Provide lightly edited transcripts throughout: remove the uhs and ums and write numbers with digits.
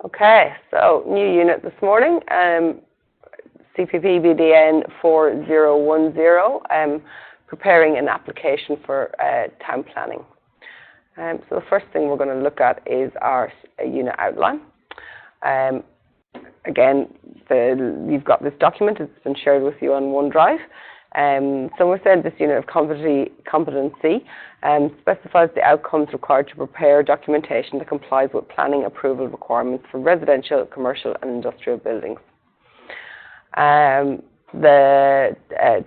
Okay, so new unit this morning, CPP BDN 4010, preparing an application for town planning. So the first thing we're going to look at is our unit outline. Again, you've got this document, it's been shared with you on OneDrive. So we said this unit of competency specifies the outcomes required to prepare documentation that complies with planning approval requirements for residential, commercial and industrial buildings. The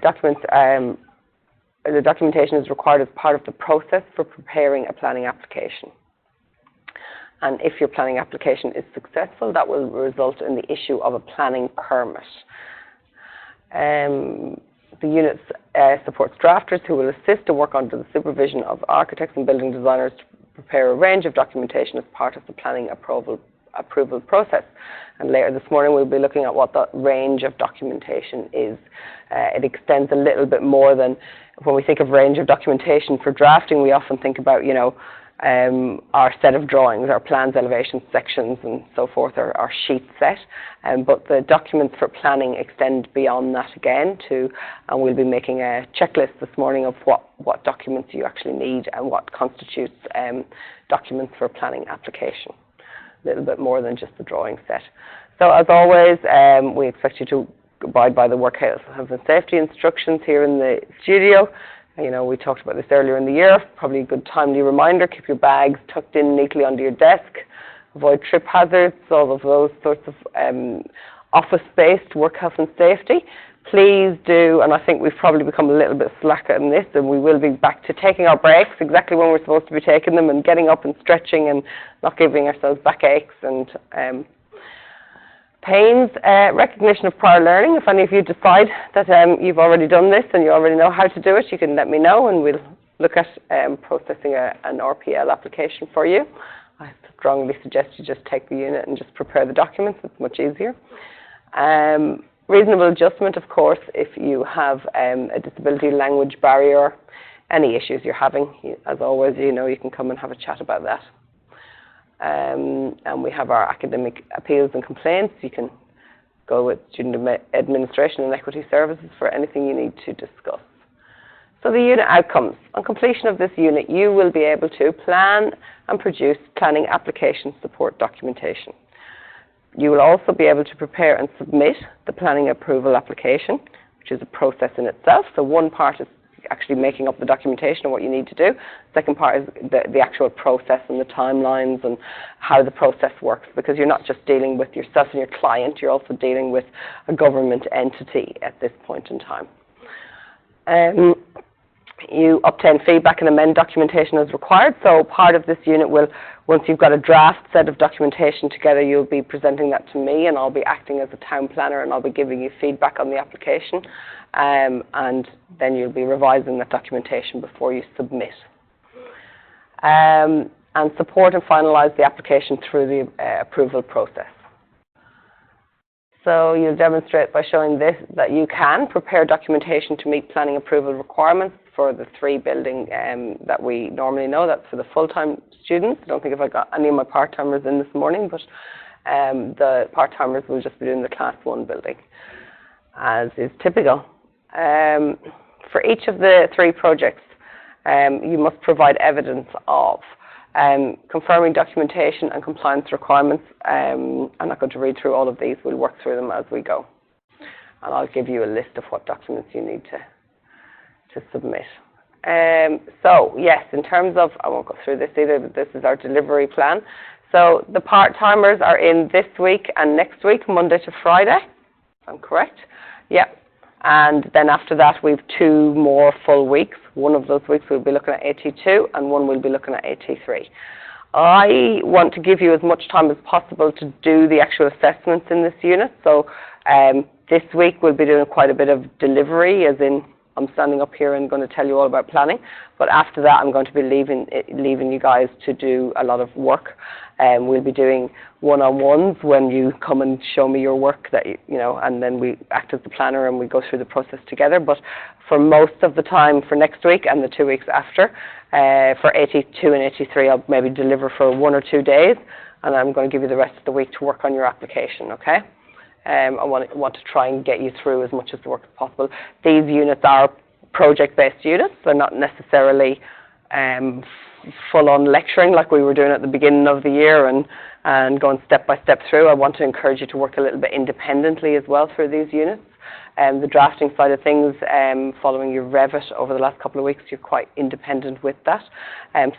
documentation is required as part of the process for preparing a planning application. And if your planning application is successful, that will result in the issue of a planning permit. The unit supports drafters who will assist and work under the supervision of architects and building designers to prepare a range of documentation as part of the planning approval process. And later this morning we'll be looking at what that range of documentation is. It extends a little bit more than when we think of range of documentation for drafting. We often think about, you know, our set of drawings, our plans, elevations, sections and so forth, our sheet set. But the documents for planning extend beyond that again and we'll be making a checklist this morning of what documents you actually need and what constitutes documents for a planning application. A little bit more than just the drawing set. So as always, we expect you to abide by the work health and safety instructions here in the studio. You know, we talked about this earlier in the year, probably a good timely reminder, keep your bags tucked in neatly under your desk, avoid trip hazards, all of those sorts of office-based work health and safety. Please do, and I think we've probably become a little bit slacker in this, and we will be back to taking our breaks exactly when we're supposed to be taking them and getting up and stretching and not giving ourselves backaches and pains. Recognition of prior learning. If any of you decide that you've already done this and you already know how to do it, you can let me know and we'll look at processing an RPL application for you. I strongly suggest you just take the unit and just prepare the documents. It's much easier. Reasonable adjustment, of course, if you have a disability language barrier, any issues you're having, as always, you know, you can come and have a chat about that. And we have our academic appeals and complaints. You can go with Student Administration and Equity Services for anything you need to discuss. So the unit outcomes. On completion of this unit, you will be able to plan and produce planning application support documentation. You will also be able to prepare and submit the planning approval application, which is a process in itself. So one part is actually making up the documentation and what you need to do. Second part is the actual process and the timelines and how the process works, because you're not just dealing with yourself and your client, you're also dealing with a government entity at this point in time. You obtain feedback and amend documentation as required. So part of this unit will, once you've got a draft set of documentation together, you'll be presenting that to me and I'll be acting as a town planner and I'll be giving you feedback on the application. And then you'll be revising that documentation before you submit. And support and finalise the application through the approval process. So you'll demonstrate by showing this that you can prepare documentation to meet planning approval requirements for the 3 building that we normally know. That's for the full-time students. I don't think if I got any of my part-timers in this morning, but the part-timers will just be doing the Class 1 building, as is typical. For each of the 3 projects, you must provide evidence of confirming documentation and compliance requirements. I'm not going to read through all of these. We'll work through them as we go. And I'll give you a list of what documents you need to submit. So, yes, in terms of, I won't go through this either, but this is our delivery plan. So the part-timers are in this week and next week, Monday to Friday. I'm correct? Yep. And then after that, we have 2 more full weeks. One of those weeks we'll be looking at AT2 and one we'll be looking at AT3. I want to give you as much time as possible to do the actual assessments in this unit. So this week we'll be doing quite a bit of delivery, as in I'm standing up here and going to tell you all about planning. But after that, I'm going to be leaving you guys to do a lot of work. We'll be doing one-on-ones when you come and show me your work, that and then we act as the planner and we go through the process together. But for most of the time for next week and the 2 weeks after, for 82 and 83, I'll maybe deliver for 1 or 2 days, and I'm going to give you the rest of the week to work on your application, okay? I want to try and get you through as much of the work as possible. These units are project-based units. They're not necessarily full-on lecturing like we were doing at the beginning of the year and going step by step through. I want to encourage you to work a little bit independently as well through these units. The drafting side of things, following your Revit over the last couple of weeks, you're quite independent with that.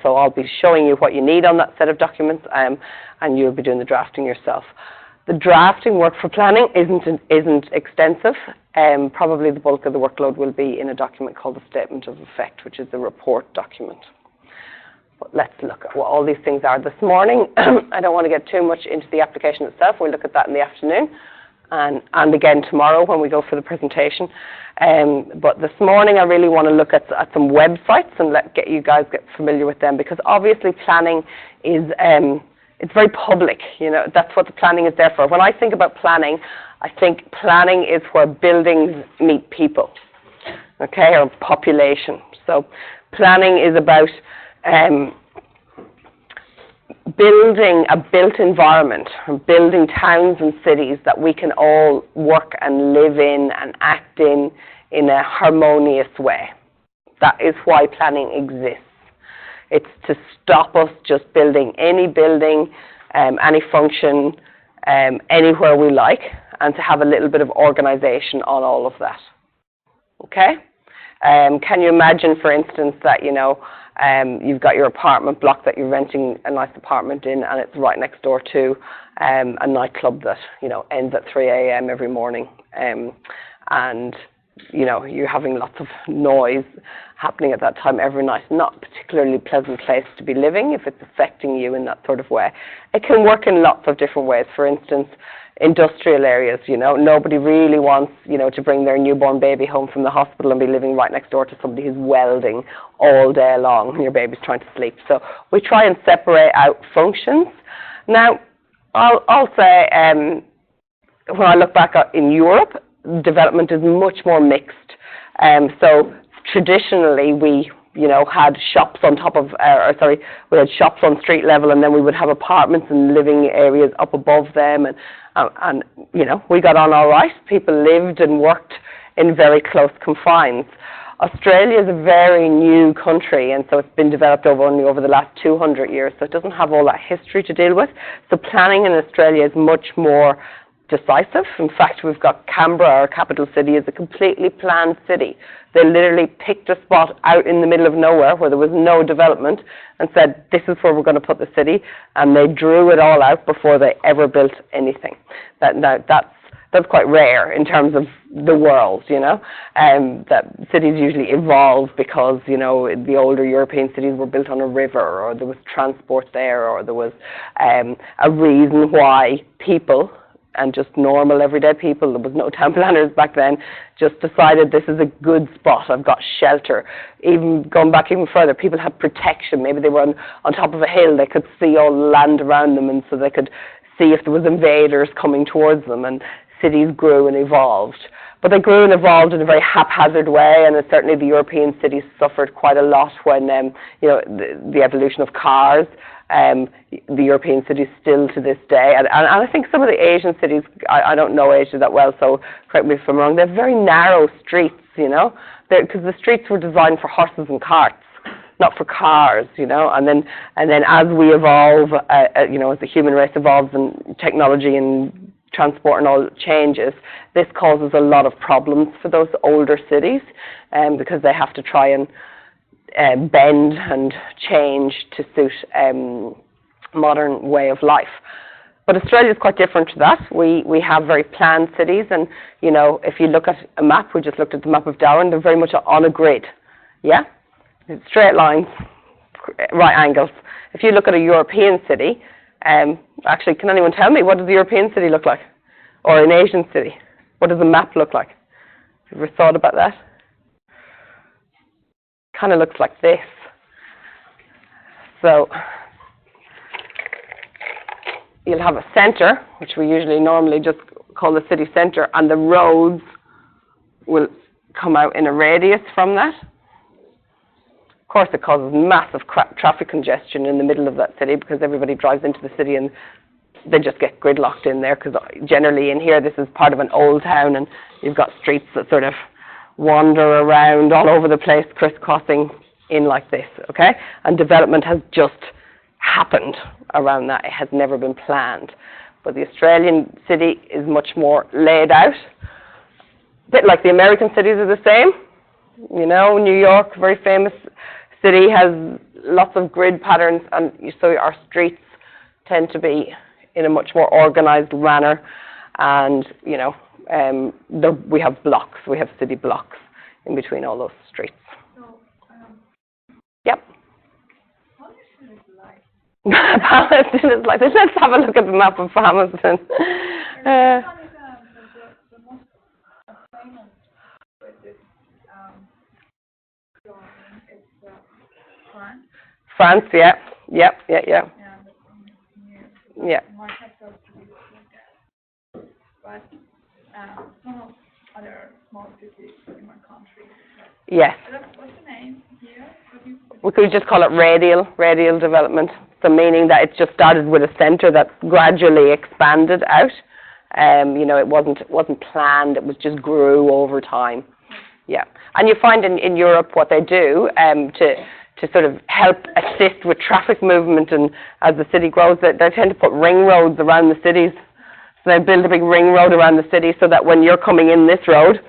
So I'll be showing you what you need on that set of documents, and you'll be doing the drafting yourself. The drafting work for planning isn't extensive. Probably the bulk of the workload will be in a document called the Statement of Effect, which is the report document. But let's look at what all these things are this morning. I don't want to get too much into the application itself. We'll look at that in the afternoon and again tomorrow when we go for the presentation. But this morning I really want to look at some websites and get you guys get familiar with them, because obviously planning is it's very public. That's what the planning is there for. When I think about planning, I think planning is where buildings meet people, okay, or population. So planning is about building a built environment, building towns and cities that we can all work and live in and act in a harmonious way. That is why planning exists. It's to stop us just building any building, any function, anywhere we like, and to have a little bit of organization on all of that. Okay? Can you imagine, for instance, that you've got your apartment block that you're renting a nice apartment in, and it's right next door to a nightclub that ends at 3 a.m. every morning, and you're having lots of noise happening at that time every night. Not a particularly pleasant place to be living if it's affecting you in that sort of way. It can work in lots of different ways. For instance, industrial areas, nobody really wants, to bring their newborn baby home from the hospital and be living right next door to somebody who's welding all day long and your baby's trying to sleep. So we try and separate out functions. Now, I'll say, when I look back in Europe, development is much more mixed. So traditionally we had shops on top of, we had shops on street level, and then we would have apartments and living areas up above them, and we got on all right. People lived and worked in very close confines. Australia is a very new country, and so it's been developed only over the last 200 years, so it doesn't have all that history to deal with. So planning in Australia is much more decisive. In fact, we've got Canberra, our capital city, is a completely planned city. They literally picked a spot out in the middle of nowhere where there was no development and said, this is where we're going to put the city, and they drew it all out before they ever built anything. That's quite rare in terms of the world, that cities usually evolve because, the older European cities were built on a river, or there was transport there, or there was a reason why people, and just normal everyday people, there was no town planners back then, just decided this is a good spot, I've got shelter. Even going back even further, people had protection. Maybe they were on top of a hill, they could see all the land around them, and so they could see if there was invaders coming towards them, and cities grew and evolved. But they grew and evolved in a very haphazard way, and certainly the European cities suffered quite a lot when, the evolution of cars. The European cities still to this day, and I think some of the Asian cities, I don't know Asia that well, so correct me if I'm wrong, they have very narrow streets, because the streets were designed for horses and carts, not for cars, and then as we evolve, as the human race evolves and technology and transport and all changes, this causes a lot of problems for those older cities, because they have to try and bend and change to suit modern way of life. But Australia is quite different to that. We have very planned cities, and if you look at a map, we just looked at the map of Darwin, they're very much on a grid. Yeah? Straight lines, right angles. If you look at a European city, actually, can anyone tell me, what does a European city look like? Or an Asian city? What does a map look like? Have you ever thought about that? kind of looks like this. So you'll have a centre, which we usually normally just call the city centre, and the roads will come out in a radius from that. Of course, it causes massive traffic congestion in the middle of that city because everybody drives into the city and they just get gridlocked in there, because generally in here this is part of an old town and you've got streets that sort of wander around all over the place, crisscrossing in like this, okay? And development has just happened around that. It has never been planned. But the Australian city is much more laid out. A bit like the American cities are the same. You know, New York, very famous city, has lots of grid patterns, and so our streets tend to be in a much more organized manner. And, you know, we have blocks, we have city blocks in between all those streets. So, Yep. Palmerston is like. Palmerston is like this. Let's have a look at the map of Palmerston. Which one is the most famous with this drawing? It's France. France, yeah. Yep, yeah, yeah. Yeah, that's near. Yeah. My capital to be like that. But some of other small cities in my country. Yes. What's the name here? We could just call it radial development. So meaning that it just started with a centre that gradually expanded out. You know, it wasn't planned, it was just grew over time. Yeah. And you find in Europe what they do to sort of help assist with traffic movement, and as the city grows, they tend to put ring roads around the cities. So they build a big ring road around the city so that when you're coming in this road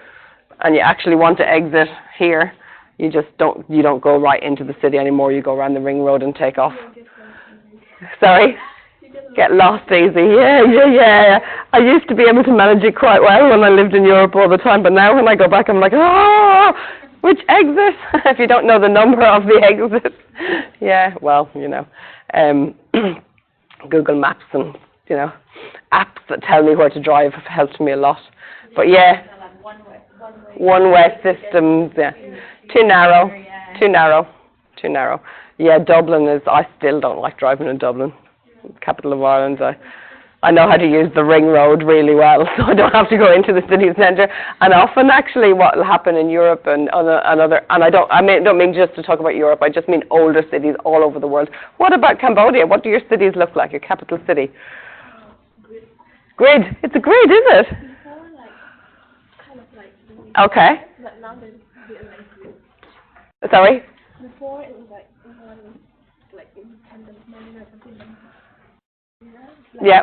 and you actually want to exit here, you don't go right into the city anymore. You go around the ring road and take off. Sorry? Get lost easy. Yeah. I used to be able to manage it quite well when I lived in Europe all the time, but now when I go back, I'm like, oh, which exit? If you don't know the number of the exits. Yeah, well, you know, Google Maps and, you know, apps that tell me where to drive have helped me a lot. But yeah, one-way systems, yeah. Too narrow. Yeah, Dublin is, I still don't like driving in Dublin, capital of Ireland. I know how to use the ring road really well, so I don't have to go into the city centre. And often, actually, what will happen in Europe and I don't mean just to talk about Europe. I just mean older cities all over the world. What about Cambodia? What do your cities look like? Your capital city? Grid. It's a grid, is it? Okay. But now they're grid. Sorry. Before it was like independent, maybe like something. Yeah.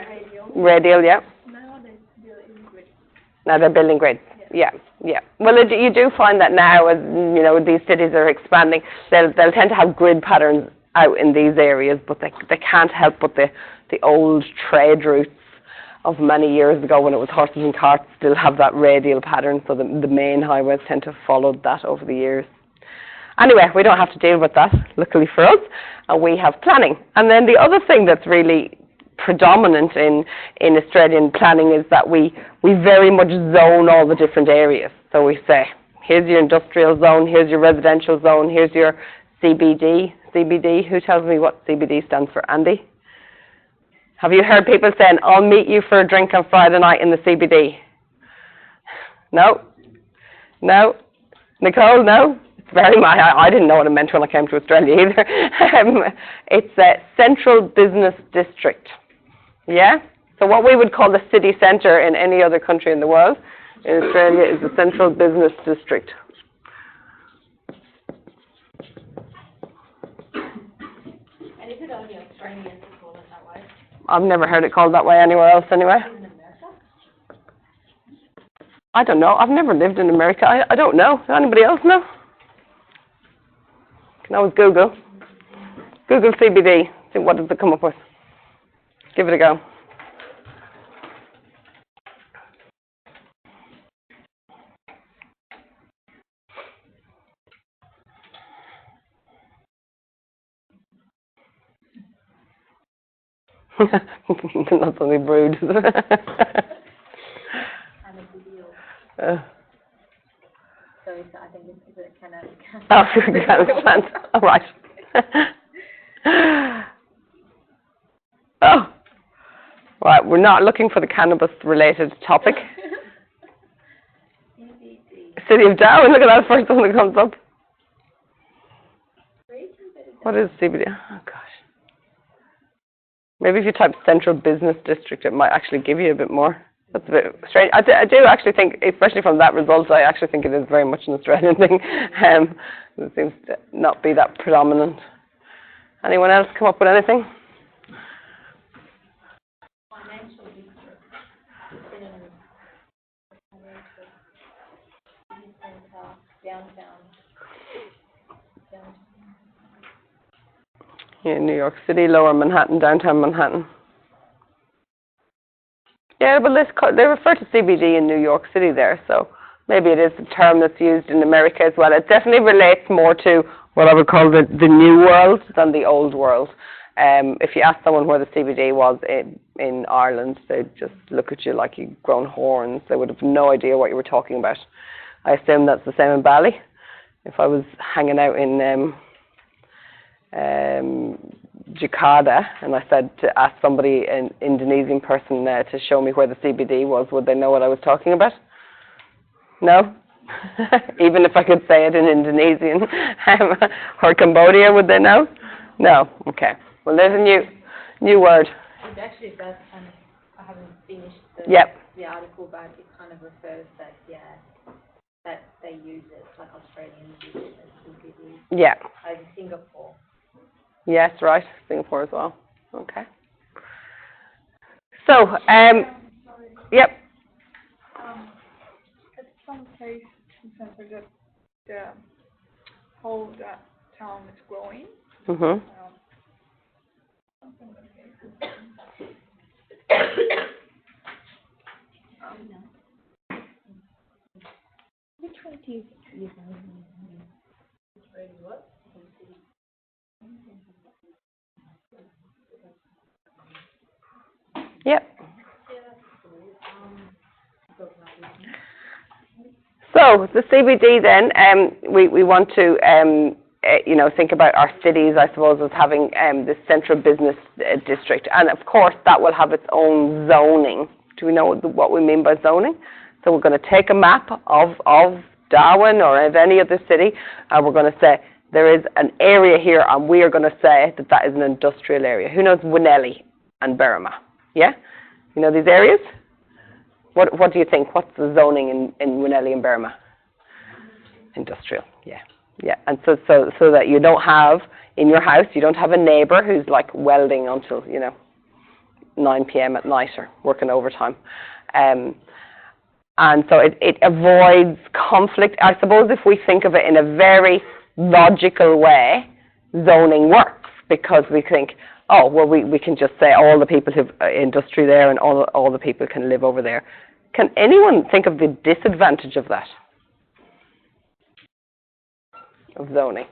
Radial, yeah. Now they're building grid. Now they're building grids. Yeah. Well, you do find that now, as you know, these cities are expanding. They'll tend to have grid patterns out in these areas, but they can't help but the old trade routes of many years ago when it was horses and carts still have that radial pattern. So the main highways tend to have followed that over the years. Anyway, we don't have to deal with that, luckily for us, and we have planning. And then the other thing that's really predominant in Australian planning is that we very much zone all the different areas. So we say, here's your industrial zone, here's your residential zone, here's your CBD. CBD, who tells me what CBD stands for? Andy? Have you heard people saying, I'll meet you for a drink on Friday night in the CBD? No? Nicole, no? I didn't know what it meant when I came to Australia either. It's a central business district. Yeah? So what we would call the city centre in any other country in the world, in Australia, is the central business district. And is it only Australian to call it that way? I've never heard it called that way anywhere else anyway. In America? I don't know. I've never lived in America. I don't know. Does anybody else know? You can always Google. Google CBD. See what does it come up with. Give it a go. Not something brewed. And a video. uh, So it's, I think Is it cannabis? Oh, cannabis plants. All right. Oh, right. We're not looking for the cannabis-related topic. CBD. City of Darwin. Look at that first one that comes up. What is CBD? Oh gosh. Maybe if you type Central Business District, it might actually give you a bit more. That's a bit strange. I do actually think, especially from that result, I actually think it is very much an Australian thing. It seems to not be that predominant. Anyone else come up with anything? Financial district. Downtown. Yeah, New York City, Lower Manhattan, Downtown Manhattan. Yeah, but they refer to CBD in New York City there, so maybe it is a term that's used in America as well. It definitely relates more to what I would call the new world than the old world. If you ask someone where the CBD was in Ireland, they'd just look at you like you'd grown horns. They would have no idea what you were talking about. I assume that's the same in Bali. If I was hanging out in Jakarta and I said to ask somebody, an Indonesian person, to show me where the CBD was, would they know what I was talking about? No? Even if I could say it in Indonesian or Cambodia, would they know? No. Okay. Well, there's a new word. It actually does kind of, I haven't finished the article, but it kind of refers that, that they use it, like Australians use it as CBD. Yeah. Over Singapore. Yes, right. Singapore as well. Okay. So, yep. At some place in Central, the whole that town is growing. Mhm. Which one do you use? What? Yep. So the CBD then, we want to think about our cities, I suppose, as having this central business district, and of course that will have its own zoning. Do we know what we mean by zoning? So we're going to take a map of Darwin or of any other city, and we're going to say there is an area here, and we are going to say that is an industrial area. Who knows Winnelly and Berrima? Yeah? You know these areas? What do you think? What's the zoning in Winnelly and Berrima? Industrial, yeah. Yeah, and so that you don't have, in your house, you don't have a neighbour who's like welding until, 9 p.m. at night or working overtime. And so it avoids conflict. I suppose if we think of it in a very logical way, zoning works, because we think, oh, well, we can just say all the people have industry there and all the people can live over there. Can anyone think of the disadvantage of that? Of zoning?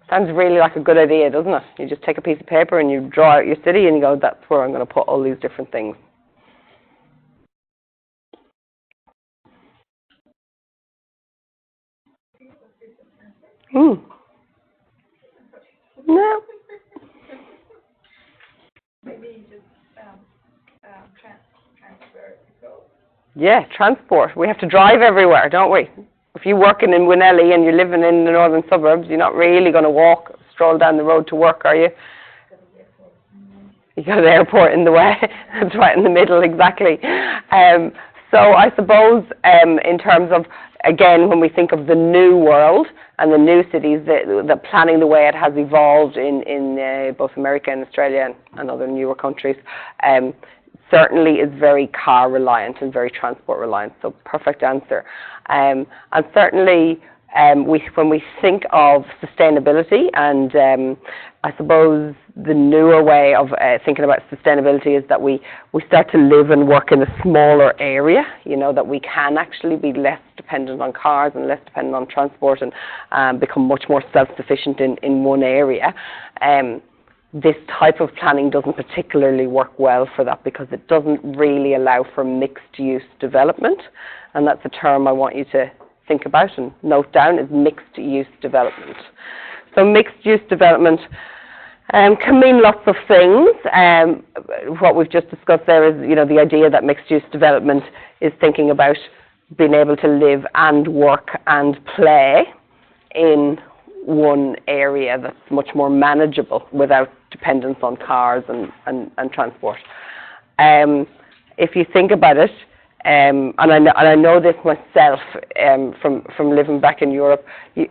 Sounds really like a good idea, doesn't it? You just take a piece of paper and you draw out your city and you go, that's where I'm going to put all these different things. No. Maybe just transfer. Yeah, transport. We have to drive everywhere, don't we? If you're working in Winnelly and you're living in the northern suburbs, you're not really going to stroll down the road to work, are you? You got an airport in the way. That's right in the middle, exactly. So I suppose in terms of, again, when we think of the new world and the new cities, the planning, the way it has evolved in both America and Australia and other newer countries, certainly is very car reliant and very transport reliant. So perfect answer. And certainly when we think of sustainability, and I suppose the newer way of thinking about sustainability is that we start to live and work in a smaller area, that we can actually be less dependent on cars and less dependent on transport and become much more self-sufficient in one area. This type of planning doesn't particularly work well for that because it doesn't really allow for mixed-use development, and that's a term I want you to think about and note down is mixed use development. So mixed use development can mean lots of things. What we've just discussed there is, the idea that mixed use development is thinking about being able to live and work and play in one area that's much more manageable without dependence on cars and transport. If you think about it, and I know this myself from living back in Europe,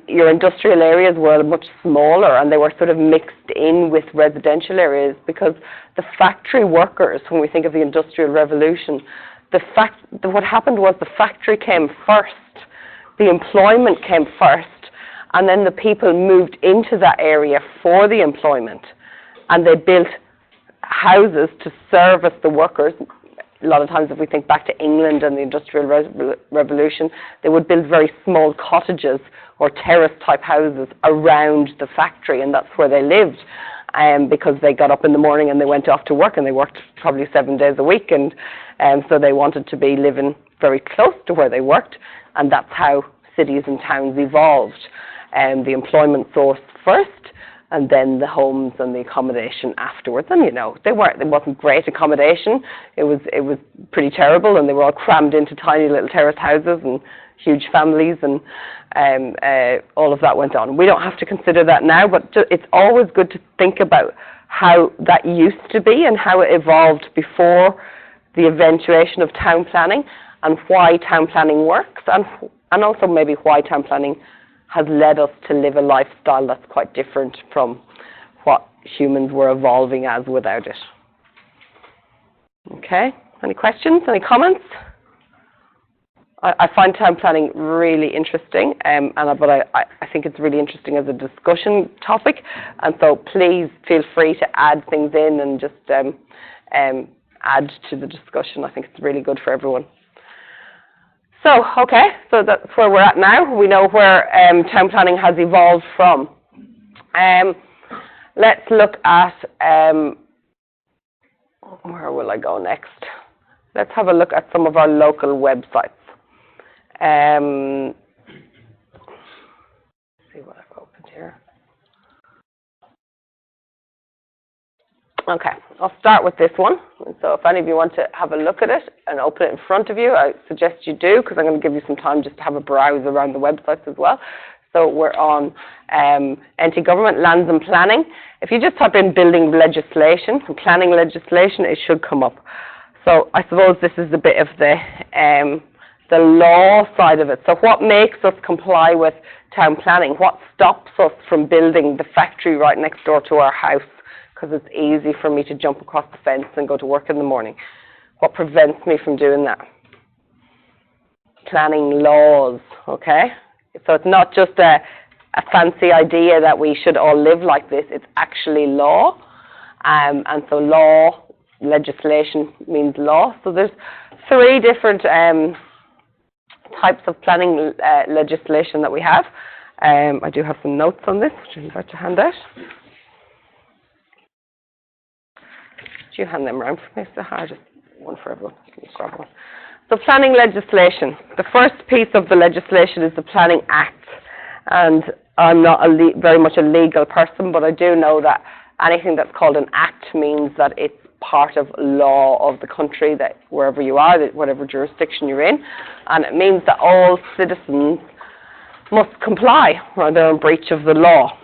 your industrial areas were much smaller and they were sort of mixed in with residential areas because the factory workers, when we think of the Industrial Revolution, what happened was the factory came first, the employment came first, and then the people moved into that area for the employment, and they built houses to service the workers. A lot of times, if we think back to England and the Industrial Revolution, they would build very small cottages or terrace-type houses around the factory, and that's where they lived, because they got up in the morning and they went off to work, and they worked probably 7 days a week, and so they wanted to be living very close to where they worked, and that's how cities and towns evolved. The employment source first, and then the homes and the accommodation afterwards. And there wasn't great accommodation. It was pretty terrible, and they were all crammed into tiny little terrace houses and huge families, and all of that went on. We don't have to consider that now, but it's always good to think about how that used to be and how it evolved before the eventuation of town planning, and why town planning works, and also maybe why town planning has led us to live a lifestyle that's quite different from what humans were evolving as without it. Okay, any questions, any comments? I find town planning really interesting, but I think it's really interesting as a discussion topic, and so please feel free to add things in and just add to the discussion. I think it's really good for everyone. So, okay, so that's where we're at now. We know where town planning has evolved from. Let's look at, where will I go next? Let's have a look at some of our local websites. See what I've opened here. Okay, I'll start with this one. So if any of you want to have a look at it and open it in front of you, I suggest you do, because I'm going to give you some time just to have a browse around the websites as well. So we're on NT Government, Lands and Planning. If you just type in building legislation, planning legislation, it should come up. So I suppose this is a bit of the law side of it. So what makes us comply with town planning? What stops us from building the factory right next door to our house? Because it's easy for me to jump across the fence and go to work in the morning. What prevents me from doing that? Planning laws, okay? So it's not just a fancy idea that we should all live like this, it's actually law. And so law, legislation means law. So there's 3 different types of planning legislation that we have. I do have some notes on this, which I'm about to hand out. Do you hand them around for me? Just one for everyone. Let me grab one. So planning legislation. The first piece of the legislation is the Planning Act. And I'm not very much a legal person, but I do know that anything that's called an act means that it's part of law of the country, that wherever you are, that whatever jurisdiction you're in. And it means that all citizens must comply or they're in breach of the law.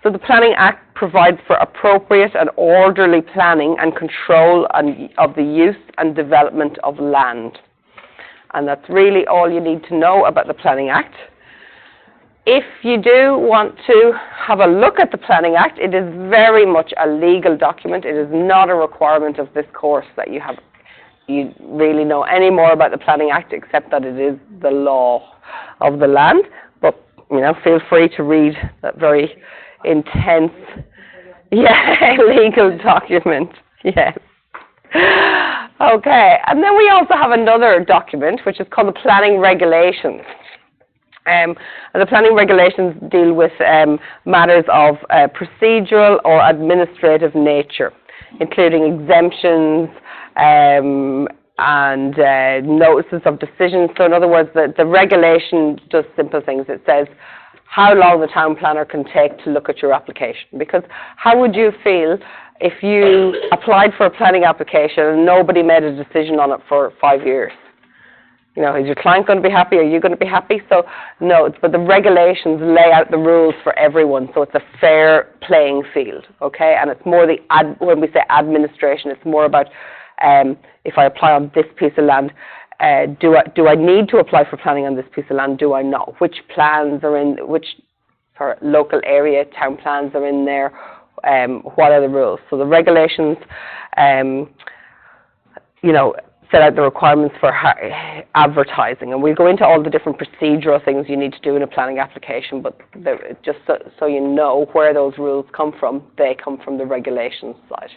So the Planning Act provides for appropriate and orderly planning and control of the use and development of land. And that's really all you need to know about the Planning Act. If you do want to have a look at the Planning Act, it is very much a legal document. It is not a requirement of this course that you really know any more about the Planning Act, except that it is the law of the land. But, feel free to read that very intense, legal document. Yes. Okay, and then we also have another document which is called the Planning Regulations. And the planning regulations deal with matters of procedural or administrative nature, including exemptions and notices of decision. So in other words, the regulation does simple things. It says how long the town planner can take to look at your application. Because how would you feel if you applied for a planning application and nobody made a decision on it for 5 years? You know, is your client going to be happy? Are you going to be happy? So, no, but the regulations lay out the rules for everyone, so it's a fair playing field, okay? And it's more when we say administration, it's more about if I apply on this piece of land, do I need to apply for planning on this piece of land? Do I not? Which plans are in, which for local area town plans are in there? What are the rules? So the regulations, you know, set out the requirements for advertising, and we'll go into all the different procedural things you need to do in a planning application, but just so you know where those rules come from, they come from the regulations side.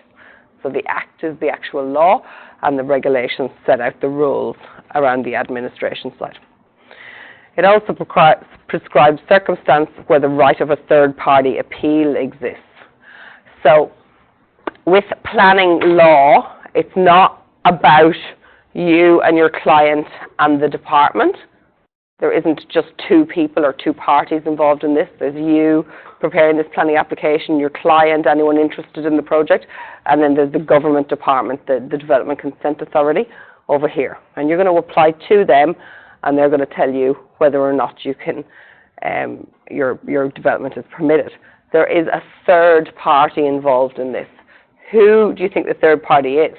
So the Act is the actual law, and the regulations set out the rules around the administration side. It also prescribes circumstances where the right of a third-party appeal exists. So with planning law, it's not about you and your client and the department. There isn't just two people or two parties involved in this. There's you preparing this planning application, your client, anyone interested in the project, and then there's the government department, the Development Consent Authority over here. And you're going to apply to them, and they're going to tell you whether or not you can, your development is permitted. There is a third party involved in this. Who do you think the third party is?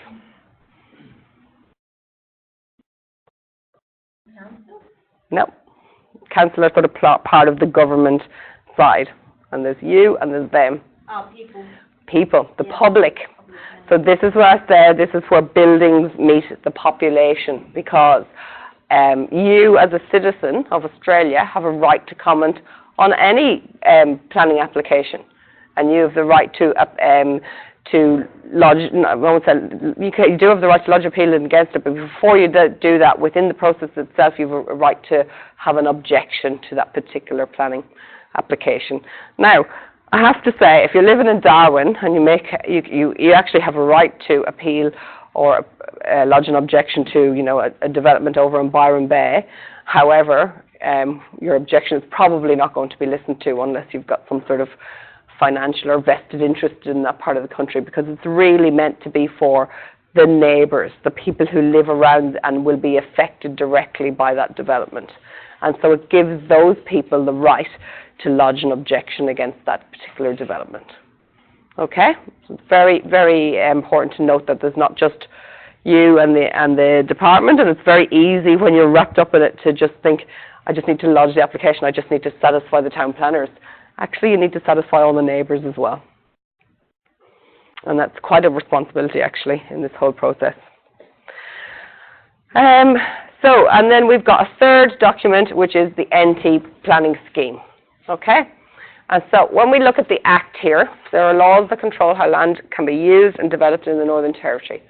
No. Council are sort of part of the government side. And there's you and there's them. Oh, people. People, the public. So this is where I said this is where buildings meet the population, because you as a citizen of Australia have a right to comment on any planning application. And you have the right to lodge, no, I won't say, you do have the right to lodge appeal against it, but before you do that, within the process itself, you have a right to have an objection to that particular planning application. Now, I have to say, if you're living in Darwin and you actually have a right to appeal or lodge an objection to, you know, a development over in Byron Bay. However, your objection is probably not going to be listened to unless you've got some sort of financial or vested interest in that part of the country, because it's really meant to be for the neighbours, the people who live around and will be affected directly by that development. And so it gives those people the right to lodge an objection against that particular development. Okay? So it's very, very important to note that there's not just you and the department, and it's very easy when you're wrapped up in it to just think, I just need to lodge the application, I just need to satisfy the town planners. Actually, you need to satisfy all the neighbours as well. And that's quite a responsibility, actually, in this whole process. And then we've got a third document, which is the NT planning scheme. Okay? And so when we look at the Act here, there are laws that control how land can be used and developed in the Northern Territory.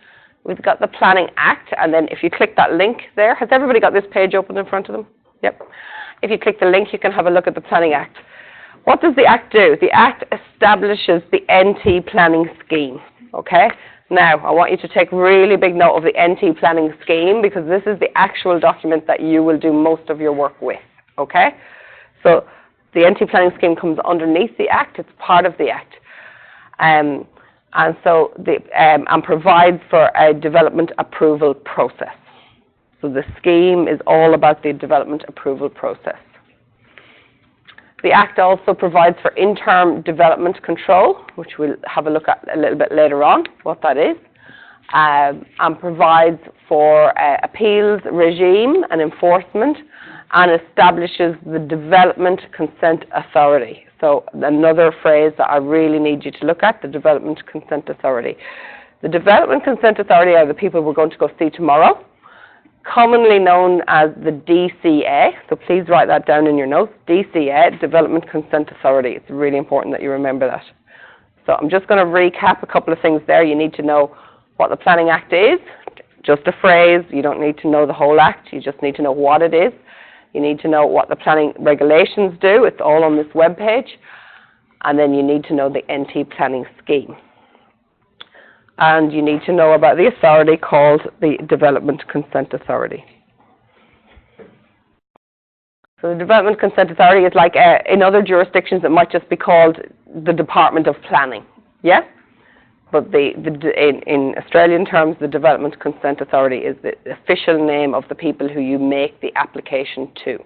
We've got the Planning Act, and then if you click that link there, has everybody got this page open in front of them? Yep. If you click the link, you can have a look at the Planning Act. What does the Act do? The Act establishes the NT planning scheme, okay? Now, I want you to take really big note of the NT planning scheme, because this is the actual document that you will do most of your work with, okay? So the NT planning scheme comes underneath the Act. It's part of the Act. And provides for a development approval process. So the scheme is all about the development approval process. The Act also provides for interim development control, which we'll have a look at a little bit later on, what that is, and provides for appeals regime and enforcement, and establishes the Development Consent Authority. So another phrase that I really need you to look at, the Development Consent Authority. The Development Consent Authority are the people we're going to go see tomorrow, commonly known as the DCA. So please write that down in your notes. DCA, Development Consent Authority. It's really important that you remember that. So I'm just going to recap a couple of things there. You need to know what the Planning Act is. Just a phrase. You don't need to know the whole Act. You just need to know what it is. You need to know what the planning regulations do. It's all on this webpage. And then you need to know the NT planning scheme. and you need to know about the authority called the Development Consent Authority. So the Development Consent Authority is like, in other jurisdictions, it might just be called the Department of Planning, yeah? But in Australian terms, the Development Consent Authority is the official name of the people who you make the application to.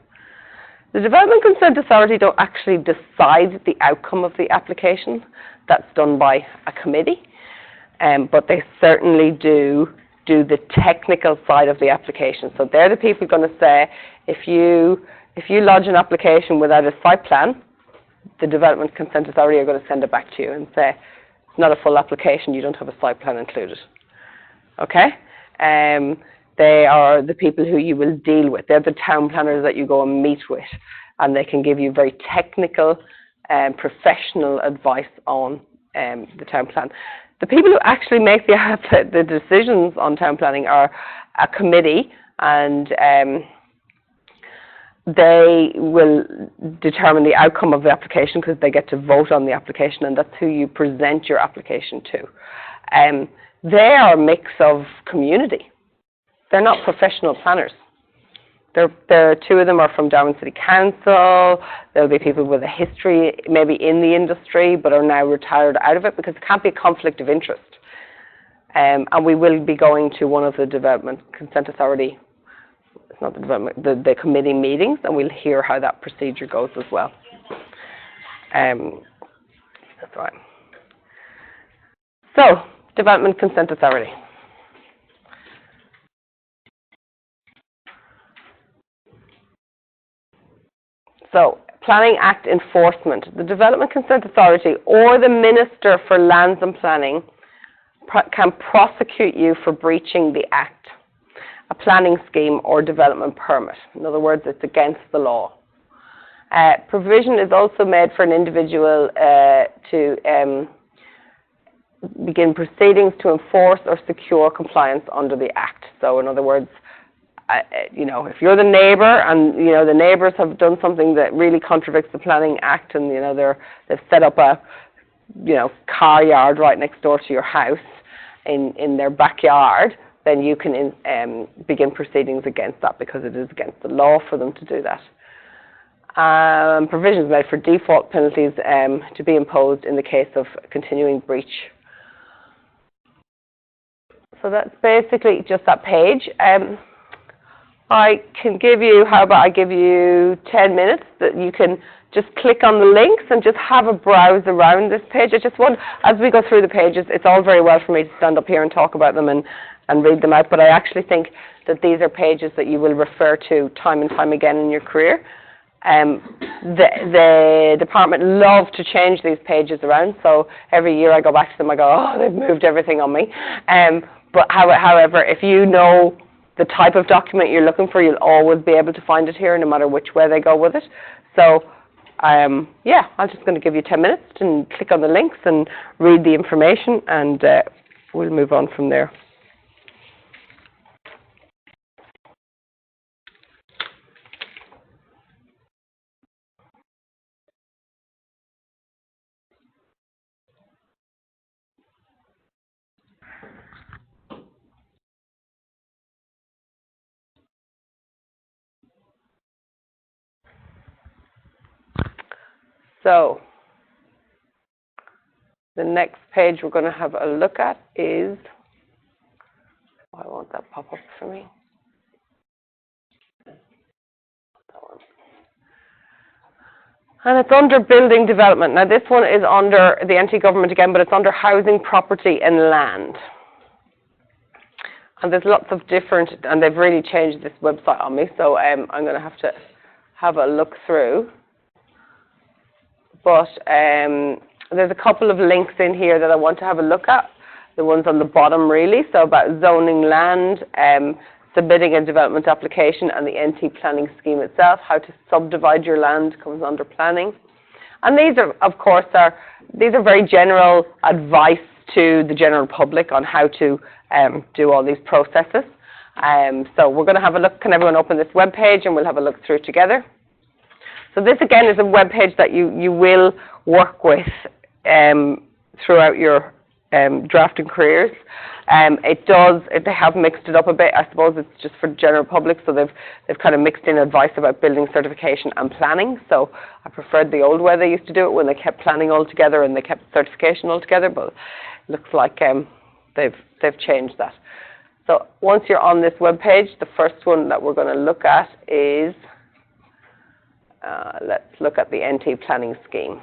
The Development Consent Authority don't actually decide the outcome of the application. That's done by a committee, but they certainly do the technical side of the application. So they're the people going to say, if you lodge an application without a site plan, the Development Consent Authority are going to send it back to you and say, it's not a full application, you don't have a site plan included. Okay? They are the people who you will deal with. They're the town planners that you go and meet with, and they can give you very technical and professional advice on the town plan. The people who actually make the decisions on town planning are a committee, and they will determine the outcome of the application because they get to vote on the application, and that's who you present your application to. They are a mix of community. They're not professional planners. Two of them are from Darwin City Council. There'll be people with a history maybe in the industry but are now retired out of it because it can't be a conflict of interest. And we will be going to one of the Development Consent Authority, it's not the development, the committee meetings, and we'll hear how that procedure goes as well. That's right. So, Development Consent Authority. So, Planning Act enforcement. The Development Consent Authority or the Minister for Lands and Planning can prosecute you for breaching the Act, a planning scheme or development permit. In other words, it's against the law. Provision is also made for an individual to begin proceedings to enforce or secure compliance under the Act. So, in other words, if you're the neighbour and the neighbours have done something that really contradicts the Planning Act, and they've set up a car yard right next door to your house in their backyard, then you can begin proceedings against that because it is against the law for them to do that. Provisions made for default penalties to be imposed in the case of continuing breach. So that's basically just that page. I can give you, how about I give you 10 minutes that you can just click on the links and just have a browse around this page. I just want, as we go through the pages, it's all very well for me to stand up here and talk about them and read them out, but I actually think that these are pages that you will refer to time and time again in your career. The department love to change these pages around, so every year I go back to them, I go, oh, they've moved everything on me. But however, if you know the type of document you're looking for, you'll always be able to find it here, no matter which way they go with it. So, yeah, I'm just going to give you 10 minutes and click on the links and read the information, and we'll move on from there. So, the next page we're going to have a look at is, why won't that pop up for me? That one. And it's under building development. Now this one is under the NT government again, but it's under housing, property and land. And there's lots of different, and they've really changed this website on me, so I'm going to have a look through. But there's a couple of links in here that I want to have a look at. The ones on the bottom really, so about zoning land, submitting a development application and the NT planning scheme itself, how to subdivide your land comes under planning. And these are, of course, these are very general advice to the general public on how to do all these processes. So we're going to have a look. Can everyone open this web page and we'll have a look through it together? So this again is a web page that you will work with throughout your drafting careers. They have mixed it up a bit. I suppose it's just for the general public, so they've kind of mixed in advice about building certification and planning. So I preferred the old way they used to do it, when they kept planning all together and they kept certification all together, but it looks like they've changed that. So once you're on this web page, the first one that we're going to look at is, let's look at the NT planning scheme.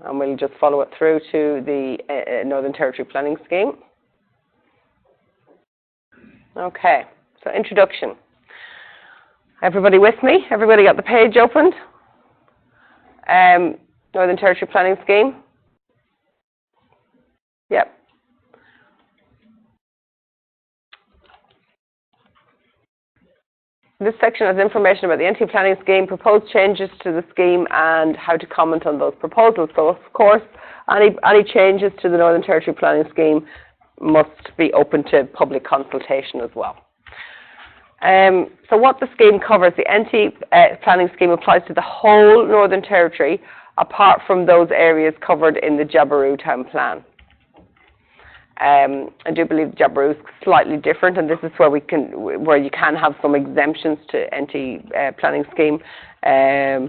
And we'll just follow it through to the Northern Territory Planning Scheme. Okay, so introduction. Everybody with me? Everybody got the page opened? Northern Territory Planning Scheme? Yep. This section has information about the NT planning scheme, proposed changes to the scheme, and how to comment on those proposals. So, of course, any changes to the Northern Territory planning scheme must be open to public consultation as well. So what the scheme covers, the NT planning scheme applies to the whole Northern Territory, apart from those areas covered in the Jabiru Town Plan. I do believe Jabiru is slightly different, and this is where you can have some exemptions to NT planning scheme. I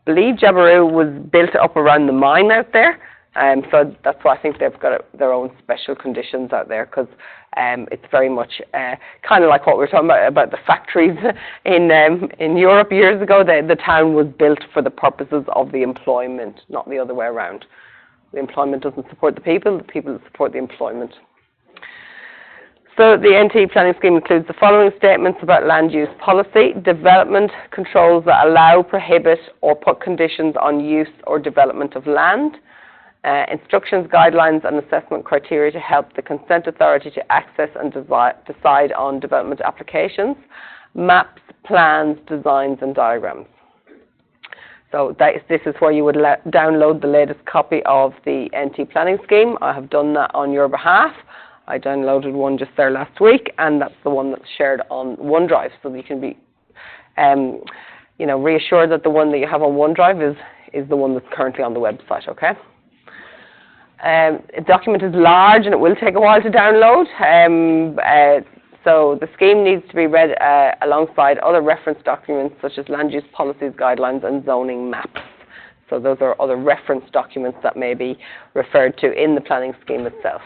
believe Jabiru was built up around the mine out there, so that's why I think they've got their own special conditions out there, because it's very much kind of like what we were talking about the factories in Europe years ago. The town was built for the purposes of the employment, not the other way around. The employment doesn't support the people support the employment. So the NT planning scheme includes the following statements about land use policy: development controls that allow, prohibit, or put conditions on use or development of land, instructions, guidelines, and assessment criteria to help the consent authority to access and decide on development applications, maps, plans, designs, and diagrams. So this is where you would download the latest copy of the NT planning scheme. I have done that on your behalf. I downloaded one just there last week, and that's the one that's shared on OneDrive, so that you can be reassured that the one that you have on OneDrive is the one that's currently on the website, okay? The document is large and it will take a while to download. So the scheme needs to be read alongside other reference documents such as land use policies, guidelines, and zoning maps. So those are other reference documents that may be referred to in the planning scheme itself.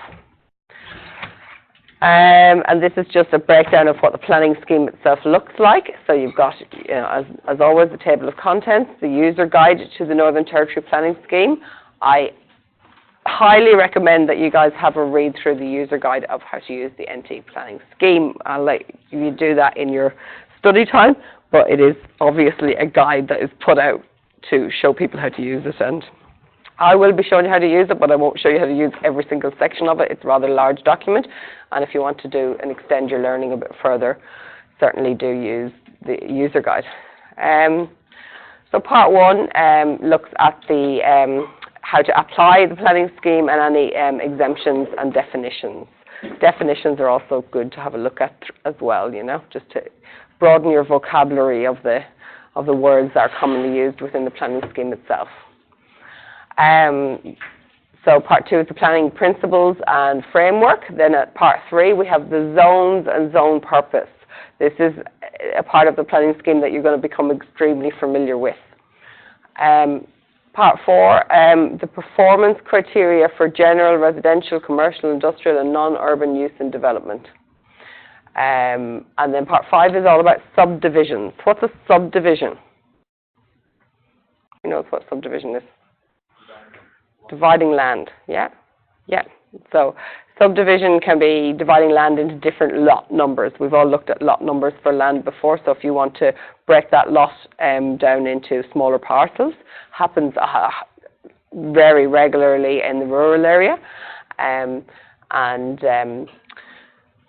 And this is just a breakdown of what the planning scheme itself looks like. So you've got, as always, the table of contents, the user guide to the Northern Territory planning scheme. I highly recommend that you guys have a read through the user guide of how to use the NT planning scheme. I'll let you do that in your study time, but it is obviously a guide that is put out to show people how to use it, and I will be showing you how to use it, but I won't show you how to use every single section of it. It's a rather large document, and if you want to do and extend your learning a bit further, certainly do use the user guide. So part one looks at the how to apply the planning scheme and any exemptions and definitions. Definitions are also good to have a look at as well, just to broaden your vocabulary of the words that are commonly used within the planning scheme itself. So part two is the planning principles and framework. Then at part three, we have the zones and zone purpose. This is a part of the planning scheme that you're going to become extremely familiar with. Part four, the performance criteria for general, residential, commercial, industrial, and non-urban use and development. And then part five is all about subdivisions. What's a subdivision? Who knows what subdivision is? Dividing land, yeah. So subdivision can be dividing land into different lot numbers. We've all looked at lot numbers for land before, so if you want to break that lot down into smaller parcels, happens very regularly in the rural area, and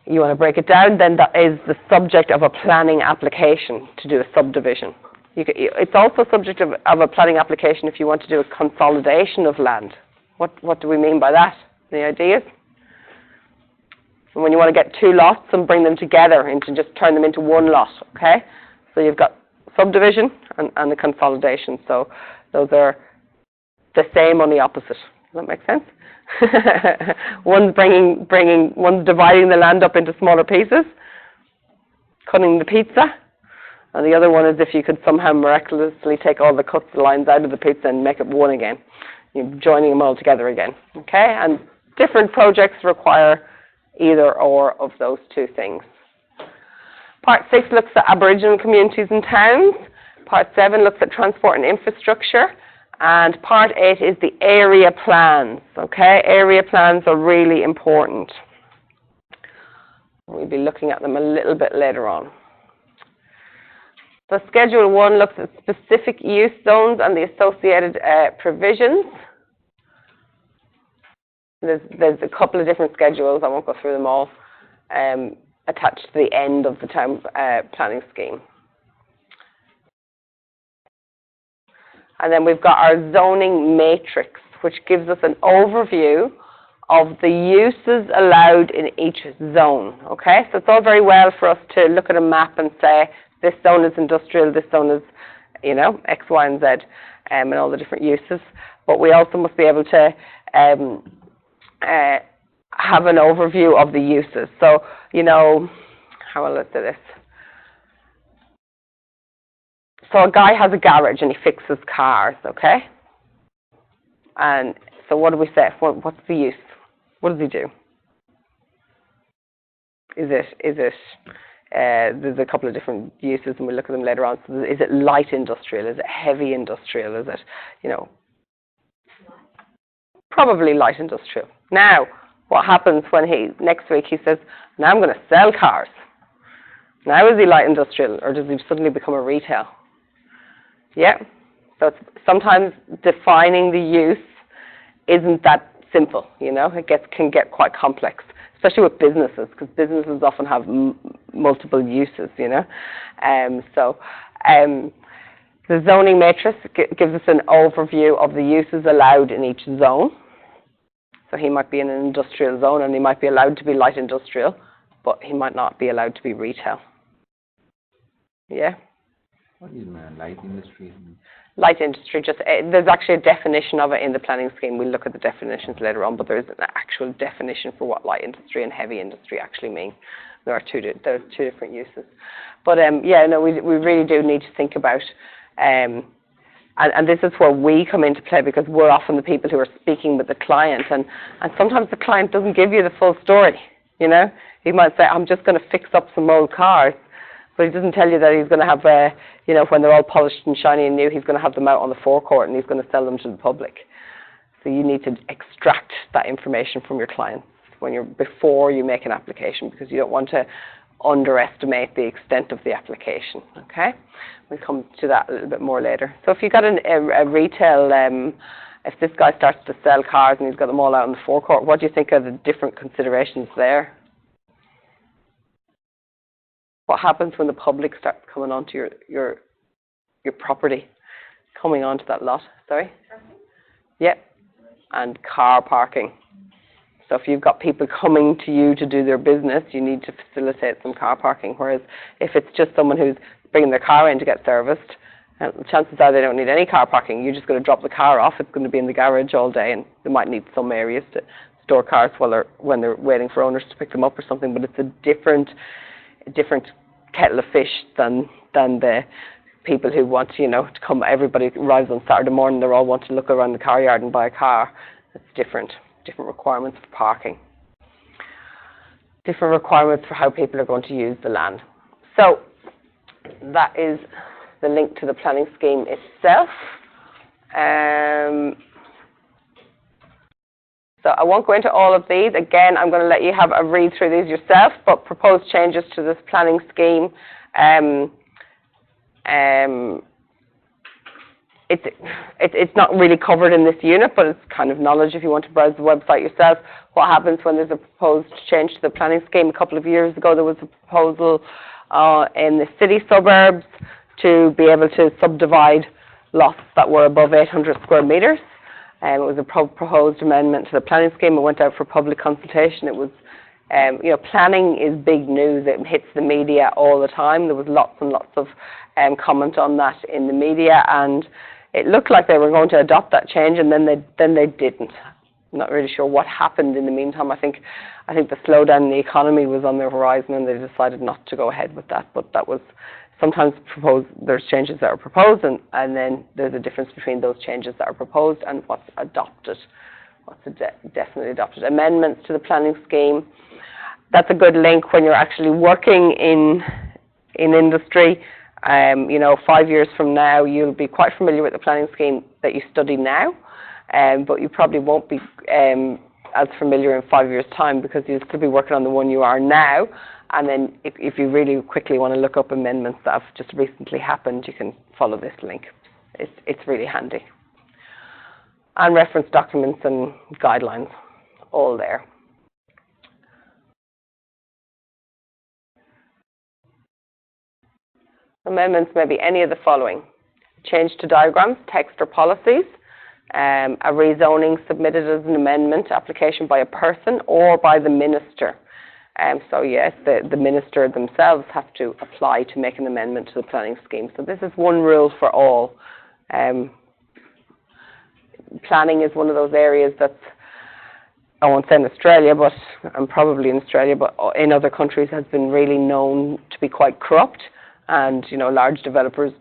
you want to break it down, then that is the subject of a planning application to do a subdivision. It's also subject of a planning application if you want to do a consolidation of land. What do we mean by that? Any ideas? When you want to get two lots and bring them together and to just turn them into one lot, okay? So you've got subdivision and the consolidation. So those are the same, only opposite. Does that make sense? One's one's dividing the land up into smaller pieces, cutting the pizza, and the other one is if you could somehow miraculously take all the cuts lines out of the pizza and make it one again. You're joining them all together again. Okay? And different projects require either or of those two things. Part 6 looks at Aboriginal communities and towns. Part 7 looks at transport and infrastructure. And Part 8 is the area plans. Okay? Area plans are really important. We'll be looking at them a little bit later on. So Schedule 1 looks at specific use zones and the associated provisions. There's a couple of different schedules, I won't go through them all, attached to the end of the town planning scheme. And then we've got our zoning matrix, which gives us an overview of the uses allowed in each zone. Okay, so it's all very well for us to look at a map and say, this zone is industrial, this zone is, you know, X, Y, and Z, and all the different uses. But we also must be able to have an overview of the uses. So, you know, how will I say this? So a guy has a garage and he fixes cars, okay? And so what do we say? What's the use? What does he do? There's a couple of different uses and we'll look at them later on. So is it light industrial? Is it heavy industrial? Is it, you know, probably light industrial. Now, what happens when next week he says, now I'm going to sell cars. Now is he light industrial or does he suddenly become a retail? Yeah. So sometimes defining the use isn't that simple, you know. It can get quite complex, especially with businesses, because businesses often have multiple uses, you know. The zoning matrix gives us an overview of the uses allowed in each zone. So he might be in an industrial zone and he might be allowed to be light industrial, but he might not be allowed to be retail. Yeah? What is light industry? Light industry, there's actually a definition of it in the planning scheme. We'll look at the definitions later on, but there is an actual definition for what light industry and heavy industry actually mean. There are two different uses. But yeah, no, we really do need to think about, and this is where we come into play, because we're often the people who are speaking with the client, and sometimes the client doesn't give you the full story, you know. He might say, I'm just going to fix up some old cars, but he doesn't tell you that he's going to have, you know, when they're all polished and shiny and new, he's going to have them out on the forecourt and he's going to sell them to the public. So you need to extract that information from your clients before you make an application, because you don't want to underestimate the extent of the application. Okay, we'll come to that a little bit more later. So if you've got a retail, if this guy starts to sell cars and he's got them all out on the forecourt, what do you think are the different considerations there? What happens when the public starts coming onto your property, coming onto that lot? Sorry? Yep. And car parking. So if you've got people coming to you to do their business, you need to facilitate some car parking. Whereas if it's just someone who's bringing their car in to get serviced, chances are they don't need any car parking. You're just going to drop the car off. It's going to be in the garage all day, and they might need some areas to store cars when they're waiting for owners to pick them up or something. But it's a different kettle of fish than the people who want, you know, to come. Everybody arrives on Saturday morning, they all want to look around the car yard and buy a car. It's different requirements for parking, different requirements for how people are going to use the land. So that is the link to the planning scheme itself. So I won't go into all of these. Again, I'm going to let you have a read through these yourself, but proposed changes to this planning scheme. It's not really covered in this unit, but it's kind of knowledge if you want to browse the website yourself. What happens when there's a proposed change to the planning scheme? A couple of years ago, there was a proposal in the city suburbs to be able to subdivide lots that were above 800 square metres. It was a proposed amendment to the planning scheme. It went out for public consultation. It was Planning is big news. It hits the media all the time. There was lots and lots of comment on that in the media, and it looked like they were going to adopt that change, and then they didn't. I'm not really sure what happened in the meantime. I think the slowdown in the economy was on the horizon, and they decided not to go ahead with that. But that was sometimes proposed. There's changes that are proposed, and then there's a difference between those changes that are proposed and what's adopted. Definitely adopted. Amendments to the planning scheme. That's a good link when you're actually working in industry. 5 years from now, you'll be quite familiar with the planning scheme that you study now, but you probably won't be as familiar in 5 years' time, because you'll still be working on the one you are now. And then if you really quickly want to look up amendments that have just recently happened, you can follow this link. It's really handy. And reference documents and guidelines, all there. Amendments may be any of the following: change to diagrams, text or policies, a rezoning submitted as an amendment application by a person or by the minister. So yes, the minister themselves have to apply to make an amendment to the planning scheme. So this is one rule for all. Planning is one of those areas that's, I won't say in Australia, but and probably in Australia, but in other countries has been really known to be quite corrupt, and large developers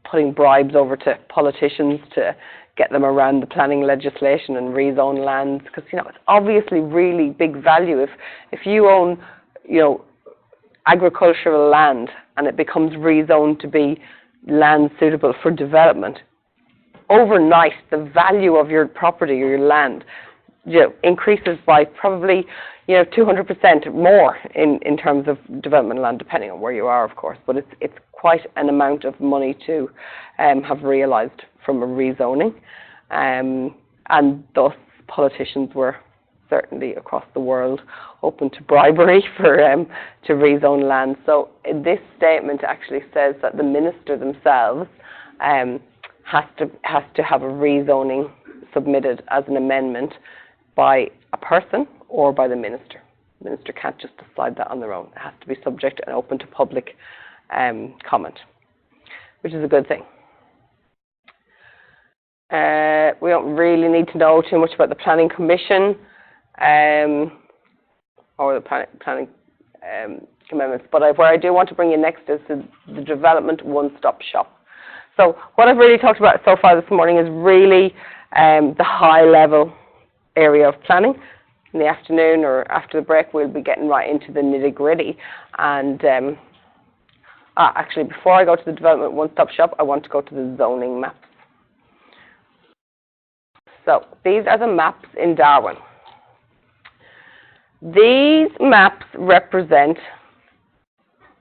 putting bribes over to politicians to get them around the planning legislation and rezone lands, because it's obviously really big value. If you own agricultural land and it becomes rezoned to be land suitable for development, overnight the value of your property or your land increases by probably 200% more in terms of development land, depending on where you are, of course. But it's quite an amount of money to have realised from a rezoning, and thus politicians were certainly across the world open to bribery for to rezone land. So this statement actually says that the minister themselves has to have a rezoning submitted as an amendment by a person or by the minister. The minister can't just decide that on their own. It has to be subject and open to public comment, which is a good thing. We don't really need to know too much about the Planning Commission or the planning amendments, but where I do want to bring you next is the Development One-Stop Shop. So what I've really talked about so far this morning is really the high-level area of planning. In the afternoon or after the break, we'll be getting right into the nitty-gritty. And actually, before I go to the Development One-Stop Shop, I want to go to the zoning maps. So these are the maps in Darwin. These maps represent,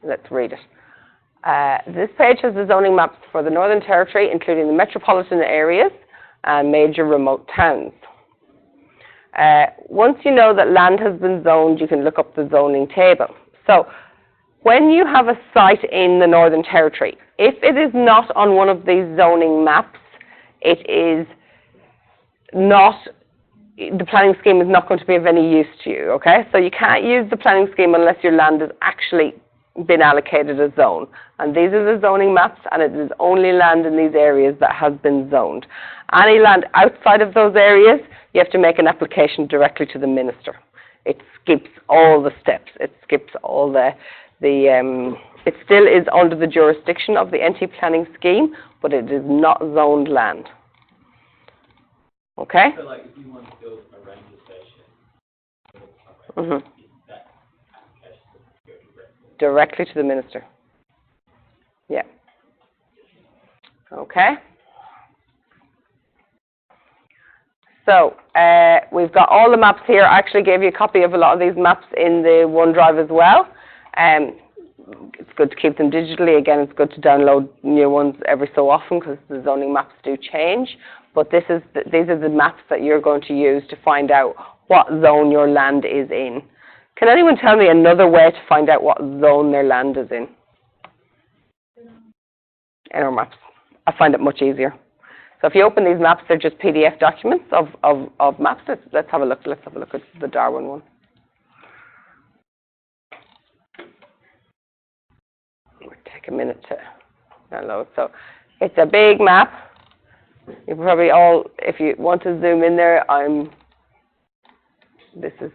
let's read it. This page has the zoning maps for the Northern Territory, including the metropolitan areas and major remote towns. Once you know that land has been zoned, you can look up the zoning table. So when you have a site in the Northern Territory, if it is not on one of these zoning maps, it is not, the planning scheme is not going to be of any use to you, okay? So you can't use the planning scheme unless your land has actually been allocated a zone. And these are the zoning maps, and it is only land in these areas that has been zoned. Any land outside of those areas, you have to make an application directly to the minister. It skips all the steps. It skips all it still is under the jurisdiction of the NT planning scheme, but it is not zoned land. Okay? So like if you want to build a ranger station, that application would go directly to the minister. Yeah. Okay. So we've got all the maps here. I actually gave you a copy of a lot of these maps in the OneDrive as well. It's good to keep them digitally. Again, it's good to download new ones every so often because the zoning maps do change. But these are the maps that you're going to use to find out what zone your land is in. Can anyone tell me another way to find out what zone their land is in? In our maps. I find it much easier. So if you open these maps, they're just PDF documents of maps. Let's have a look. Let's have a look at the Darwin one. a minute to download. So it's a big map. You probably all, if you want to zoom in there, this is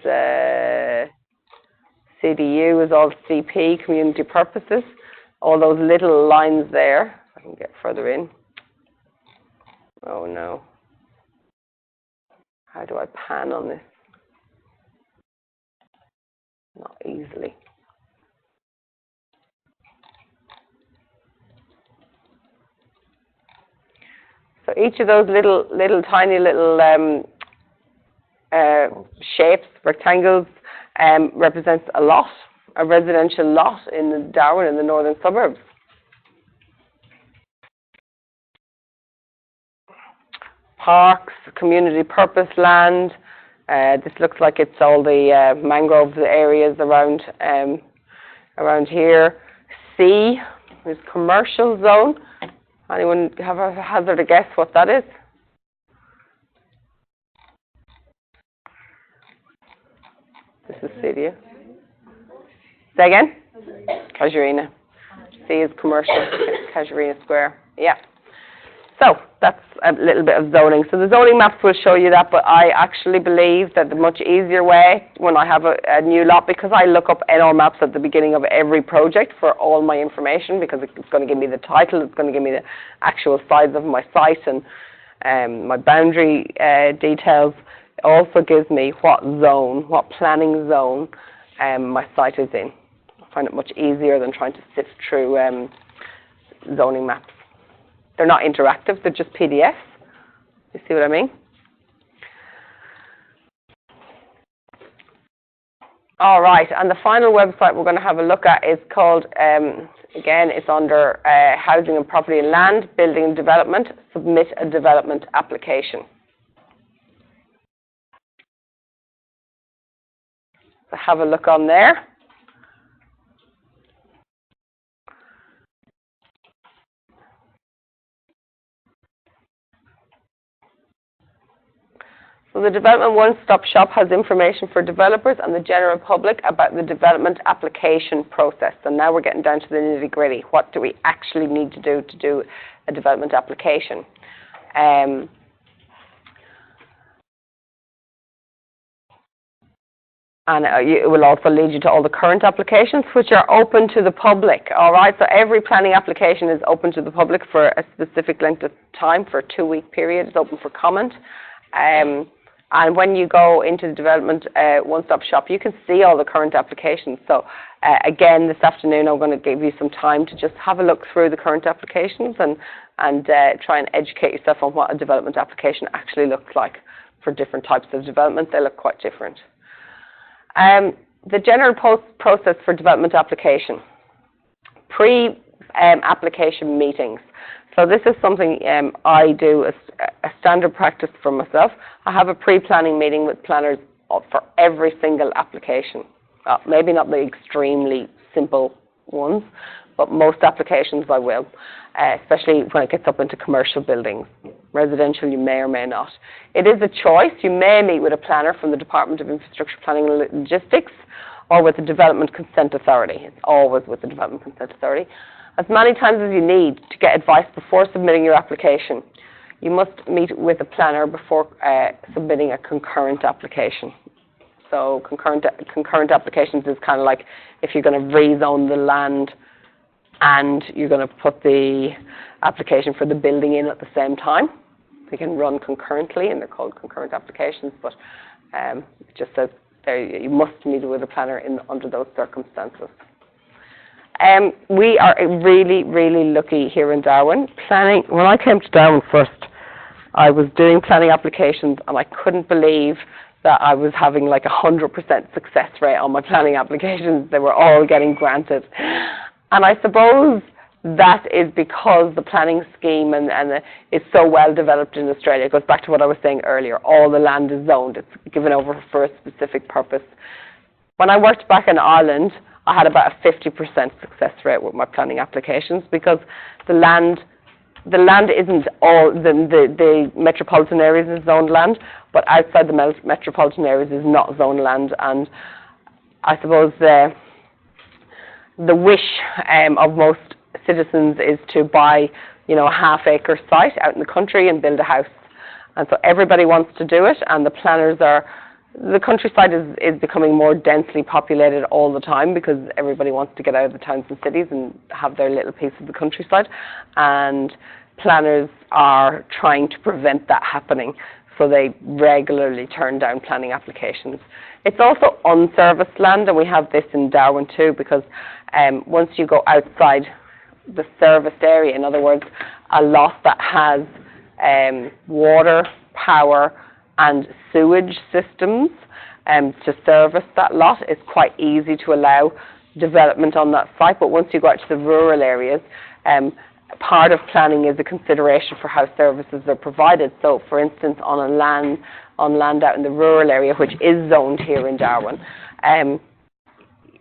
CDU is all CP, community purposes. All those little lines there. I can get further in. Oh no. How do I pan on this? Not easily. So each of those tiny little shapes, rectangles, represents a lot, a residential lot in Darwin in the northern suburbs. Parks, community purpose land. This looks like it's all the mangrove areas around here. C is commercial zone. Anyone have a hazard a guess what that is? This is CDU. Say again? Casuarina. C is commercial, Casuarina Square. Yeah. So that's a little bit of zoning. So the zoning maps will show you that, but I actually believe that the much easier way when I have a new lot, because I look up NR maps at the beginning of every project for all my information, because it's going to give me the title, it's going to give me the actual size of my site and my boundary details. It also gives me what zone, what planning zone my site is in. I find it much easier than trying to sift through zoning maps. They're not interactive, they're just PDFs. You see what I mean? All right, and the final website we're going to have a look at is called, again, it's under Housing and Property and Land, Building and Development, Submit a Development Application. So have a look on there. So the Development One-Stop Shop has information for developers and the general public about the development application process. So now we're getting down to the nitty-gritty. What do we actually need to do a development application? And it will also lead you to all the current applications, which are open to the public. All right, so every planning application is open to the public for a specific length of time, for a 2-week period. It's open for comment. And when you go into the Development One-Stop Shop, you can see all the current applications. So again, this afternoon, I'm going to give you some time to just have a look through the current applications and try and educate yourself on what a development application actually looks like for different types of development. They look quite different. The general process for development application. Pre-application meetings. So this is something I do as a standard practice for myself. I have a pre-planning meeting with planners for every single application. Maybe not the extremely simple ones, but most applications I will, especially when it gets up into commercial buildings. Residential, you may or may not. It is a choice. You may meet with a planner from the Department of Infrastructure Planning and Logistics or with the Development Consent Authority. It's always with the Development Consent Authority. As many times as you need to get advice before submitting your application. You must meet with a planner before submitting a concurrent application. So concurrent applications is kind of like if you're going to rezone the land and you're going to put the application for the building in at the same time. They can run concurrently, and they're called concurrent applications, but it just says there you must meet with a planner under those circumstances. We are really, really lucky here in Darwin. When I came to Darwin first, I was doing planning applications, and I couldn't believe that I was having like 100% success rate on my planning applications. They were all getting granted. And I suppose that is because the planning scheme is so well developed in Australia. It goes back to what I was saying earlier. All the land is zoned. It's given over for a specific purpose. When I worked back in Ireland, I had about a 50% success rate with my planning applications because the land isn't all, the metropolitan areas is zoned land, but outside the metropolitan areas is not zoned land. And I suppose the wish of most citizens is to buy, a half-acre site out in the country and build a house. And so everybody wants to do it, and the countryside is becoming more densely populated all the time because everybody wants to get out of the towns and cities and have their little piece of the countryside. And planners are trying to prevent that happening, so they regularly turn down planning applications. It's also unserviced land, and we have this in Darwin too, because once you go outside the serviced area, in other words, a lot that has water, power, and sewage systems to service that lot, it's quite easy to allow development on that site. But once you go out to the rural areas, part of planning is a consideration for how services are provided. So, for instance, on land out in the rural area, which is zoned here in Darwin,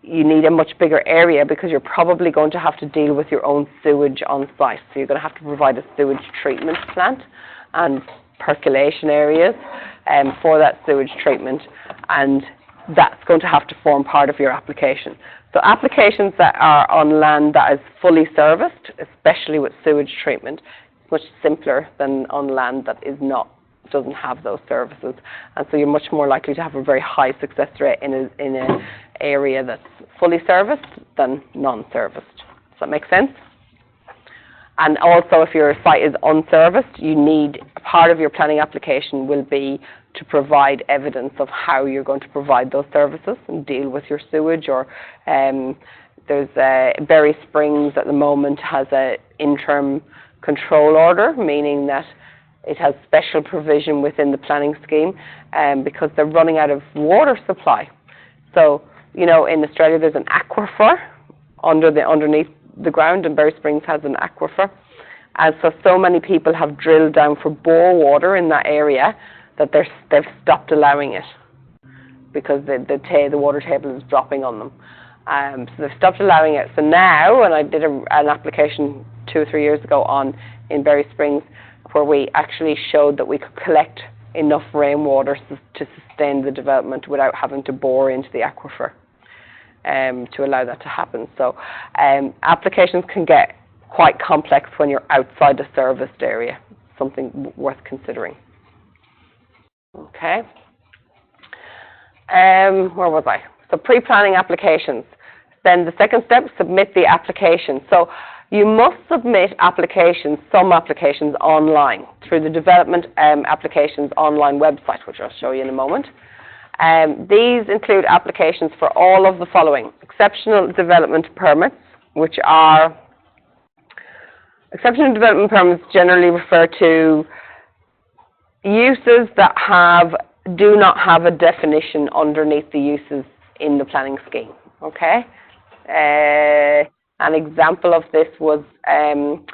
you need a much bigger area because you're probably going to have to deal with your own sewage on site. So you're going to have to provide a sewage treatment plant and percolation areas for that sewage treatment, and that's going to have to form part of your application. So applications that are on land that is fully serviced, especially with sewage treatment, is much simpler than on land that doesn't have those services, and so you're much more likely to have a very high success rate in an area that's fully serviced than non-serviced. Does that make sense? And also, if your site is unserviced, part of your planning application will be to provide evidence of how you're going to provide those services and deal with your sewage. Or there's Berry Springs at the moment has an interim control order, meaning that it has special provision within the planning scheme because they're running out of water supply. So, in Australia there's an aquifer underneath the ground, and Berry Springs has an aquifer. And so many people have drilled down for bore water in that area that they've stopped allowing it because the water table is dropping on them. So they've stopped allowing it. So now, and I did an application 2 or 3 years ago in Berry Springs, where we actually showed that we could collect enough rainwater to sustain the development without having to bore into the aquifer to allow that to happen. So applications can get quite complex when you're outside a serviced area, something worth considering. Okay. Where was I? So pre-planning applications. Then the second step, submit the application. So you must submit some applications online through the Development Applications online website, which I'll show you in a moment. These include applications for all of the following: exceptional development permits, which are exceptional development permits generally refer to uses that do not have a definition underneath the uses in the planning scheme. Okay. An example of this was an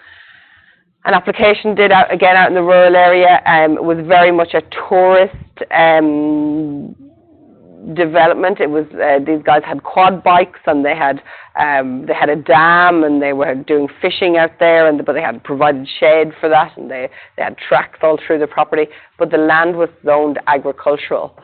application out in the rural area. It was very much a tourist development. It was these guys had quad bikes, and they had a dam, and they were doing fishing out there, but they had provided shade for that, and they had tracks all through the property. But the land was zoned agricultural,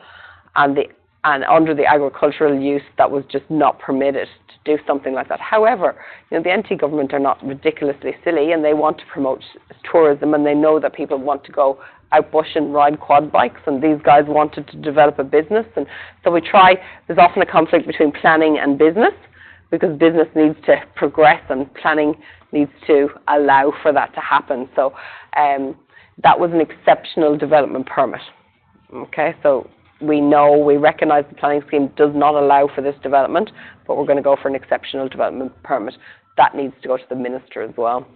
and under the agricultural use, that was just not permitted to do something like that. However, the NT government are not ridiculously silly, and they want to promote tourism, and they know that people want to go out bush and ride quad bikes, and these guys wanted to develop a business. And so there's often a conflict between planning and business, because business needs to progress and planning needs to allow for that to happen. So that was an exceptional development permit. Okay, so we recognize the planning scheme does not allow for this development, but we're going to go for an exceptional development permit. That needs to go to the minister as well,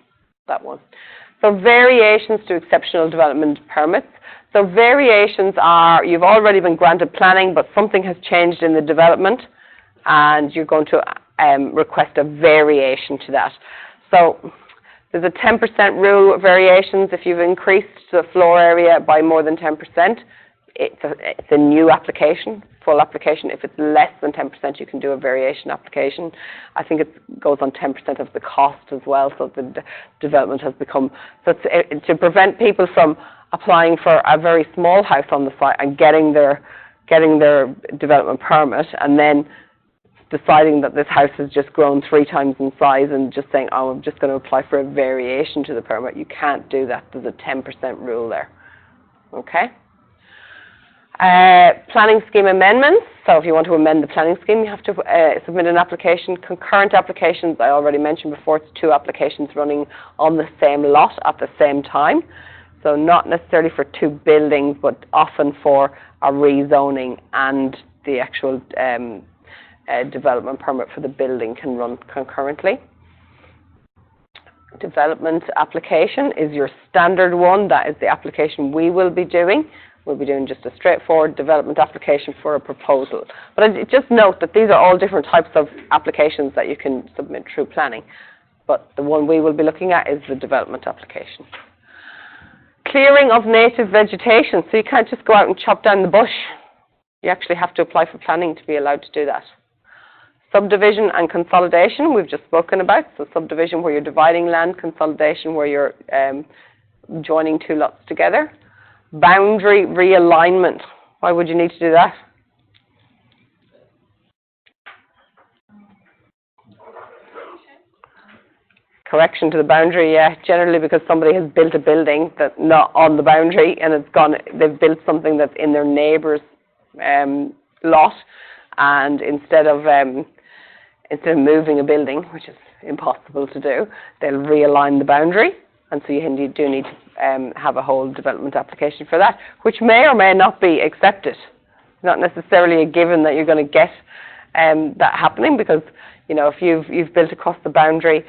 that one. So variations to exceptional development permits. So variations are, you've already been granted planning, but something has changed in the development, and you're going to request a variation to that. So there's a 10% rule of variations. If you've increased the floor area by more than 10%, it's a new application, full application. If it's less than 10%, you can do a variation application. I think it goes on 10% of the cost as well, so the development has become, so it's to prevent people from applying for a very small house on the site and getting their development permit, and then deciding that this house has just grown 3 times in size and just saying, oh, I'm just going to apply for a variation to the permit. You can't do that. There's a 10% rule there. Okay? Planning scheme amendments. So if you want to amend the planning scheme, you have to submit an application. Concurrent applications, I already mentioned before, it's 2 applications running on the same lot at the same time. So not necessarily for 2 buildings, but often for a rezoning, and the actual development permit for the building can run concurrently. Development application is your standard one. That is the application we will be doing. We'll be doing just a straightforward development application for a proposal. But just note that these are all different types of applications that you can submit through planning. But the one we will be looking at is the development application. Clearing of native vegetation. So you can't just go out and chop down the bush. You actually have to apply for planning to be allowed to do that. Subdivision and consolidation, we've just spoken about. So subdivision where you're dividing land, consolidation where you're joining 2 lots together. Boundary realignment. Why would you need to do that? Correction to the boundary, yeah. Generally because somebody has built a building that's not on the boundary, and they've built something that's in their neighbour's lot, and instead of moving a building, which is impossible to do, they'll realign the boundary. And so you do need to have a whole development application for that, which may or may not be accepted. Not necessarily a given that you're going to get that happening, because if you've built across the boundary,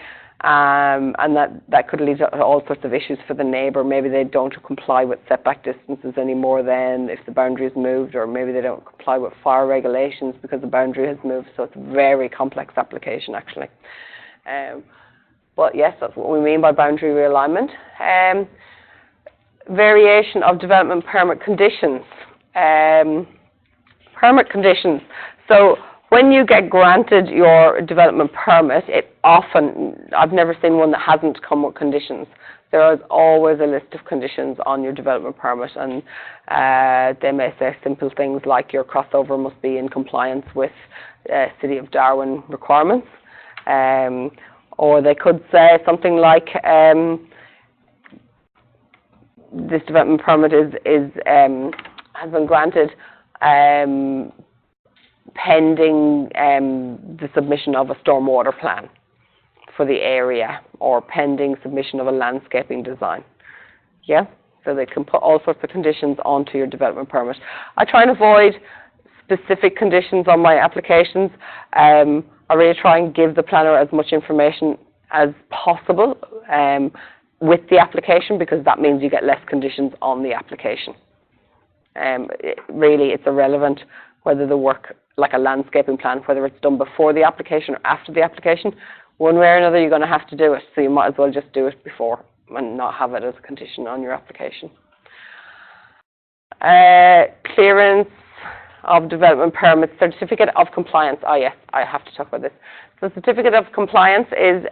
and that could lead to all sorts of issues for the neighbour. Maybe they don't comply with setback distances anymore then if the boundary is moved, or maybe they don't comply with fire regulations because the boundary has moved. So it's a very complex application actually. But yes, that's what we mean by boundary realignment. Variation of development permit conditions. Permit conditions. So when you get granted your development permit, it often, I've never seen one that hasn't come with conditions. There is always a list of conditions on your development permit, and they may say simple things like your crossover must be in compliance with City of Darwin requirements. Or they could say something like this development permit has been granted pending the submission of a stormwater plan for the area, or pending submission of a landscaping design. Yeah, so they can put all sorts of conditions onto your development permit. I try and avoid specific conditions on my applications. I really try and give the planner as much information as possible with the application, because that means you get less conditions on the application. Really, it's irrelevant whether the work, like a landscaping plan, whether it's done before the application or after the application. One way or another, you're going to have to do it, so you might as well just do it before and not have it as a condition on your application. Clearance of development permits, certificate of compliance. Oh yes, I have to talk about this. So certificate of compliance is,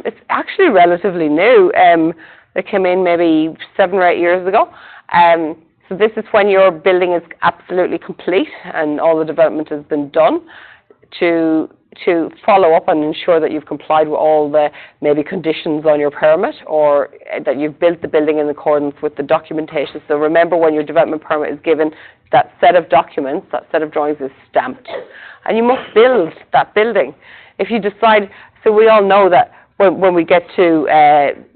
it's actually relatively new. It came in maybe 7 or 8 years ago. So this is when your building is absolutely complete and all the development has been done, to follow up and ensure that you've complied with all the maybe conditions on your permit, or that you've built the building in accordance with the documentation. So remember, when your development permit is given, that set of documents, that set of drawings is stamped, and you must build that building. If you decide, so we all know that when we get to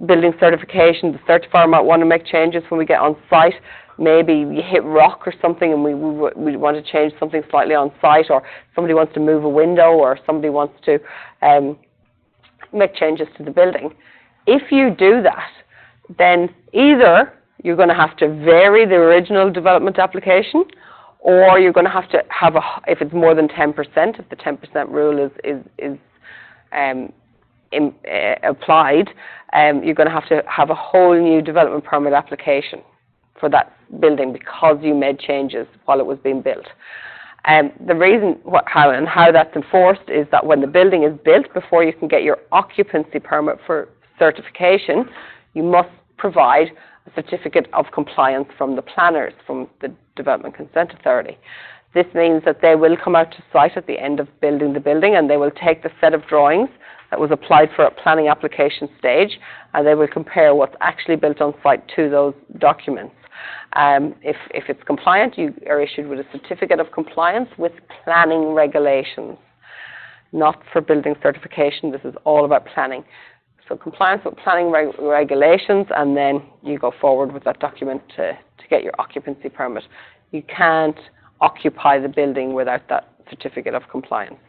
building certification, the certifier might want to make changes when we get on site. Maybe you hit rock or something and we want to change something slightly on site, or somebody wants to move a window, or somebody wants to make changes to the building. If you do that, then either you're going to have to vary the original development application, or you're going to have if it's more than 10%, if the 10% rule is applied, you're going to have a whole new development permit application for that building, because you made changes while it was being built. The reason how that's enforced is that when the building is built, before you can get your occupancy permit for certification, you must provide a certificate of compliance from the planners, from the Development Consent Authority. This means that they will come out to site at the end of building the building, and they will take the set of drawings that was applied for at planning application stage, and they will compare what's actually built on site to those documents. If it's compliant, you are issued with a certificate of compliance with planning regulations, not for building certification. This is all about planning. So compliance with planning regulations, and then you go forward with that document to get your occupancy permit. You can't occupy the building without that certificate of compliance.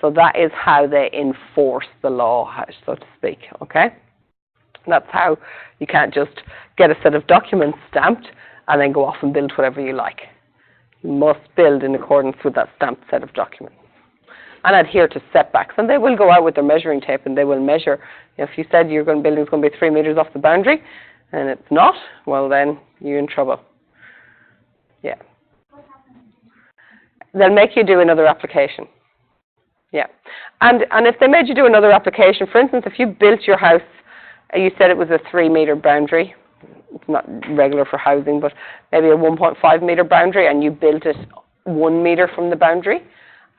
So that is how they enforce the law, so to speak, okay? That's how you can't just get a set of documents stamped and then go off and build whatever you like. You must build in accordance with that stamped set of documents and adhere to setbacks. And they will go out with their measuring tape and they will measure. If you said your building is going to be 3 meters off the boundary and it's not, well then you're in trouble. Yeah. They'll make you do another application. Yeah. And if they made you do another application, for instance, if you built your house, you said it was a 3 meter boundary. It's not regular for housing, but maybe a 1.5 meter boundary, and you built it 1 meter from the boundary,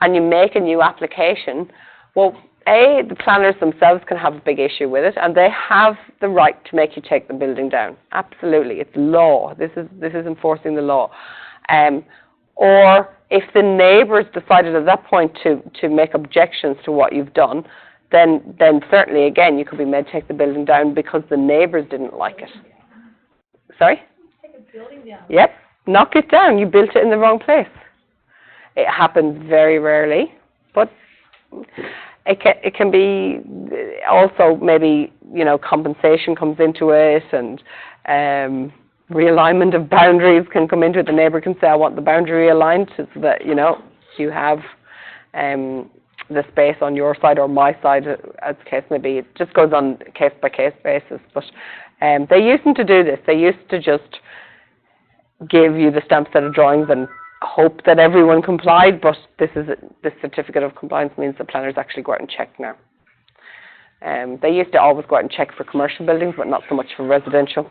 and you make a new application, well, the planners themselves can have a big issue with it, and they have the right to make you take the building down. Absolutely, it's law. This is enforcing the law. Or if the neighbours decided at that point to make objections to what you've done, then certainly again you could be made to take the building down because the neighbours didn't like it. Sorry? Take a building down. Yep, knock it down. You built it in the wrong place. It happens very rarely, but it can be also maybe, compensation comes into it, and realignment of boundaries can come into it. The neighbour can say, I want the boundary realigned so that, you have the space on your side or my side, as the case may be. It just goes on case-by-case basis. But they used to do this. They used to just give you the stamped set of drawings and hope that everyone complied, but this certificate of compliance means the planners actually go out and check now. They used to always go out and check for commercial buildings, but not so much for residential.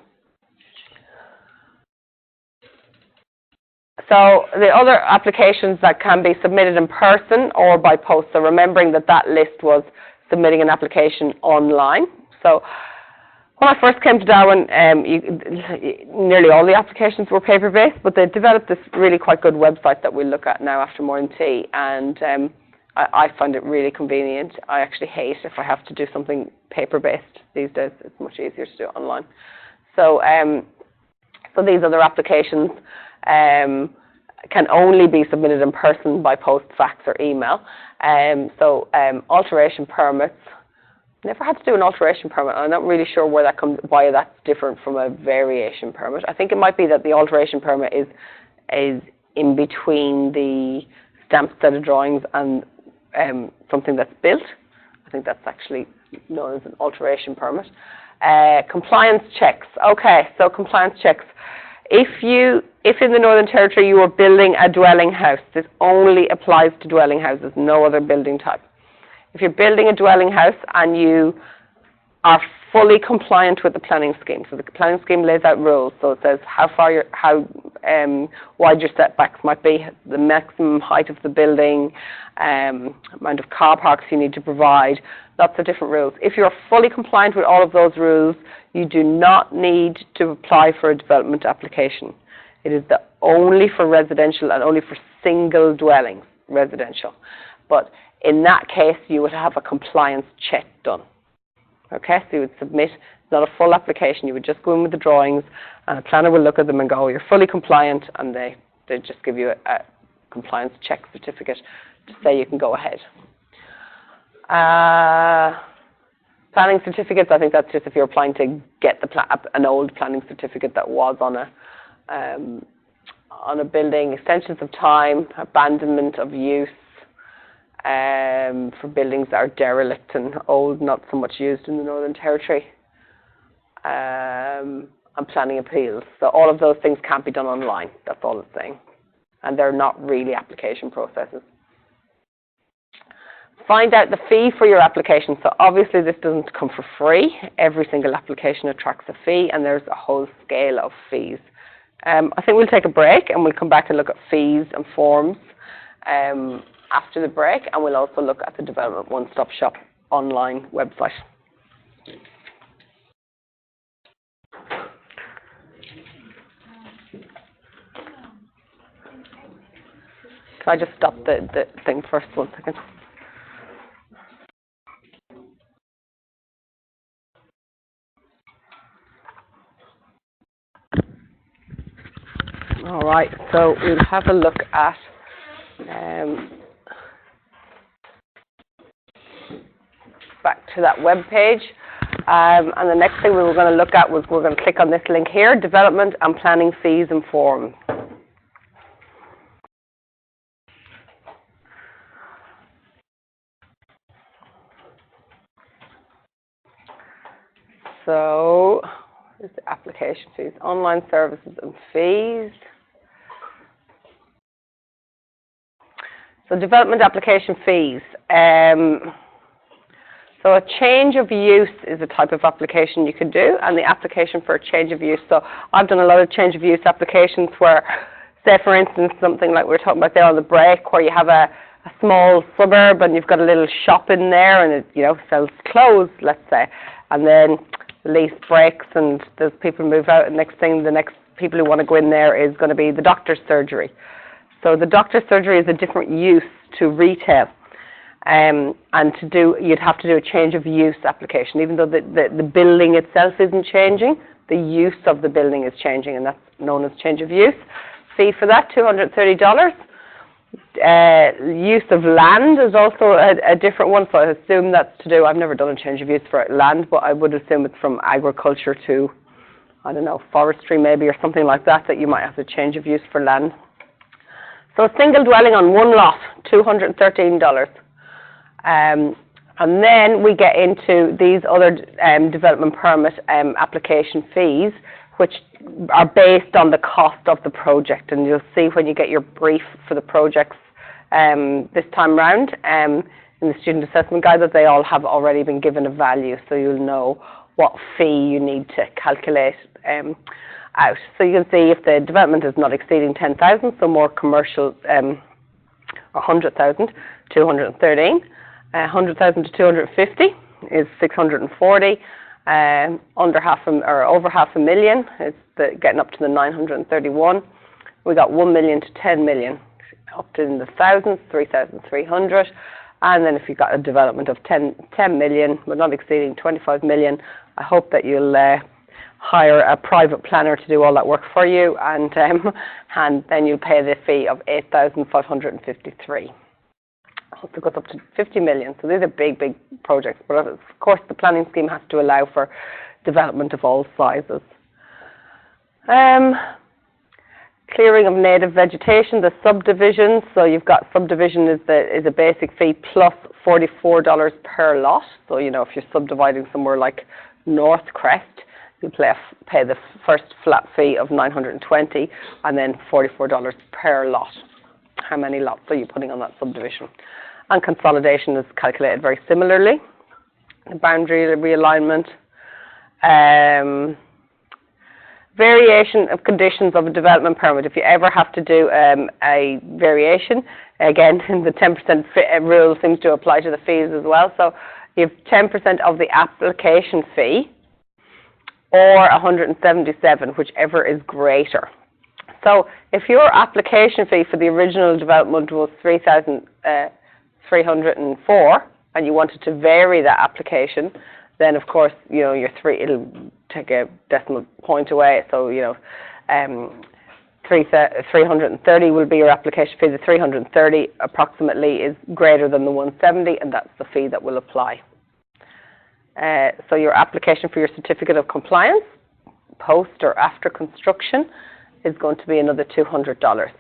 So the other applications that can be submitted in person or by post, so remembering that list was submitting an application online. So when I first came to Darwin, nearly all the applications were paper-based, but they developed this really quite good website that we'll look at now after morning tea, and I find it really convenient. I actually hate if I have to do something paper-based these days. It's much easier to do it online. So, so these other applications can only be submitted in person by post, fax or email. Alteration permits. Never had to do an alteration permit. I'm not really sure where that comes, why that's different from a variation permit. I think it might be that the alteration permit is in between the stamped set of drawings and something that's built. I think that's actually known as an alteration permit. Compliance checks. Okay, so compliance checks. If in the Northern Territory you are building a dwelling house, this only applies to dwelling houses, no other building type. If you're building a dwelling house and you are fully compliant with the planning scheme, so the planning scheme lays out rules, so it says how wide your setbacks might be, the maximum height of the building, amount of car parks you need to provide, lots of different rules. If you're fully compliant with all of those rules, you do not need to apply for a development application. It is only for residential and only for single dwellings, residential. But in that case, you would have a compliance check done. Okay, so you would submit, not a full application, you would just go in with the drawings, and a planner will look at them and go, you're fully compliant, and they just give you a compliance check certificate to say you can go ahead. Planning certificates, I think that's just if you're applying to get an old planning certificate that was on a building, extensions of time, abandonment of use, for buildings that are derelict and old, not so much used in the Northern Territory, and planning appeals. So all of those things can't be done online, that's all it's saying. And they're not really application processes. Find out the fee for your application. So obviously this doesn't come for free. Every single application attracts a fee, and there's a whole scale of fees I think we'll take a break and we'll come back and look at fees and forms after the break, and we'll also look at the Development One Stop Shop online website. Can I just stop the thing first, 1 second? All right, so we'll have a look at back to that web page. And the next thing we were going to look at was we're going to click on this link here, Development and Planning Fees and Forms. So, here's the application fees, online services and fees. So, development application fees. So, a change of use is a type of application you can do, and the application for a change of use. So, I've done a lot of change of use applications where, say for instance, something like we were talking about there on the break, where you have a small suburb and you've got a little shop in there and it, you know, sells clothes, let's say, and then the lease breaks and those people move out, and the next people who want to go in there is going to be the doctor's surgery. So the doctor's surgery is a different use to retail, and you'd have to do a change of use application, even though the building itself isn't changing, the use of the building is changing, and that's known as change of use. Fee for that, $230. Use of land is also a different one, so I assume that's to do, I've never done a change of use for land, but I would assume it's from agriculture to, I don't know, forestry maybe, or something like that, that you might have to change of use for land. So a single dwelling on one lot, $213. And then we get into these other development permit application fees, which are based on the cost of the project, and you'll see when you get your brief for the projects this time round in the student assessment guide that they all have already been given a value, so you'll know what fee you need to calculate out. So you can see if the development is not exceeding 10,000, so more commercial, or 100,000, 213, 100,000 to 250 is 640. Under over half a million, it's getting up to the 931. We got 1 million to 10 million, up to in the thousands, 3,300. And then if you've got a development of 10 million, but not exceeding 25 million, I hope that you'll hire a private planner to do all that work for you, and then you'll pay the fee of 8,553. Also goes up to 50 million. So these are big, big projects. But of course, the planning scheme has to allow for development of all sizes. Clearing of native vegetation, the subdivision. So you've got subdivision is a basic fee plus $44 per lot. So, you know, if you're subdividing somewhere like North Crest, you pay the first flat fee of $920 and then $44 per lot. How many lots are you putting on that subdivision? And consolidation is calculated very similarly. The boundary realignment. Variation of conditions of a development permit. If you ever have to do a variation, again, the 10% rule seems to apply to the fees as well. So you have 10% of the application fee or 177, whichever is greater. So if your application fee for the original development was $3,304 and you wanted to vary that application, then of course, you know, it'll take a decimal point away. So, you know, 330 will be your application fee. The 330 approximately is greater than the 170, and that's the fee that will apply. So your application for your certificate of compliance, post or after construction, is going to be another $200.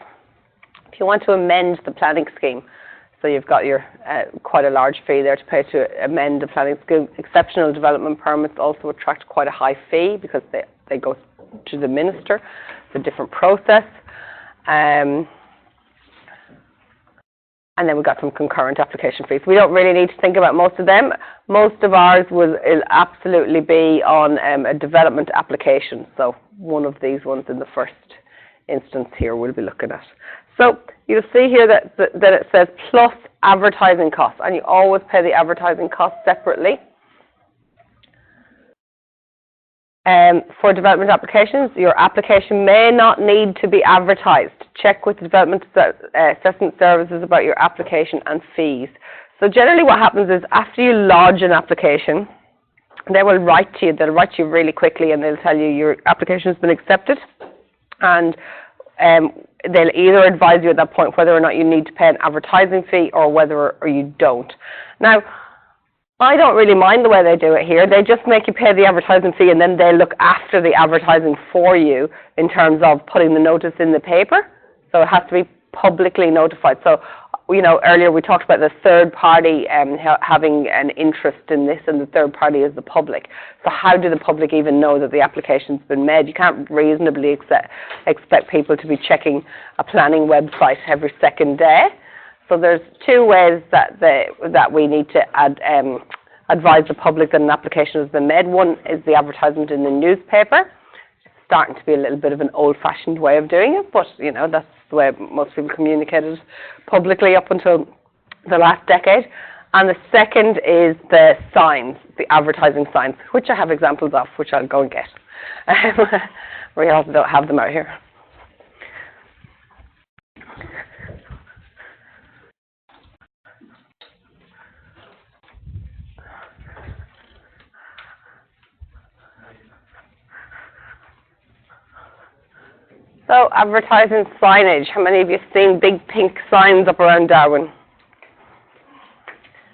If you want to amend the planning scheme, so you've got your quite a large fee there to pay to amend the planning scheme. Exceptional development permits also attract quite a high fee because they go to the minister. It's a different process. And then we've got some concurrent application fees. We don't really need to think about most of them. Most of ours will absolutely be on a development application. So one of these ones in the first instance here we'll be looking at. So you'll see here that it says plus advertising costs, and you always pay the advertising costs separately. For development applications, your application may not need to be advertised. Check with the development assessment services about your application and fees. So generally what happens is after you lodge an application, they will write to you. They'll write to you really quickly and they'll tell you your application has been accepted. And they'll either advise you at that point whether or not you need to pay an advertising fee or whether or you don't. Now, I don't really mind the way they do it here. They just make you pay the advertising fee and then they look after the advertising for you in terms of putting the notice in the paper. So it has to be publicly notified. So, you know, earlier we talked about the third party having an interest in this, and the third party is the public. So how do the public even know that the application's been made? You can't reasonably expect people to be checking a planning website every second day. So there's two ways that we need to advise the public that an application has been made. One is the advertisement in the newspaper. It's starting to be a little bit of an old-fashioned way of doing it, but you know that's the way most people communicated publicly up until the last decade. And the second is the signs, the advertising signs, which I have examples of, which I'll go and get. We also don't have them out here. So, advertising signage. How many of you have seen big pink signs up around Darwin?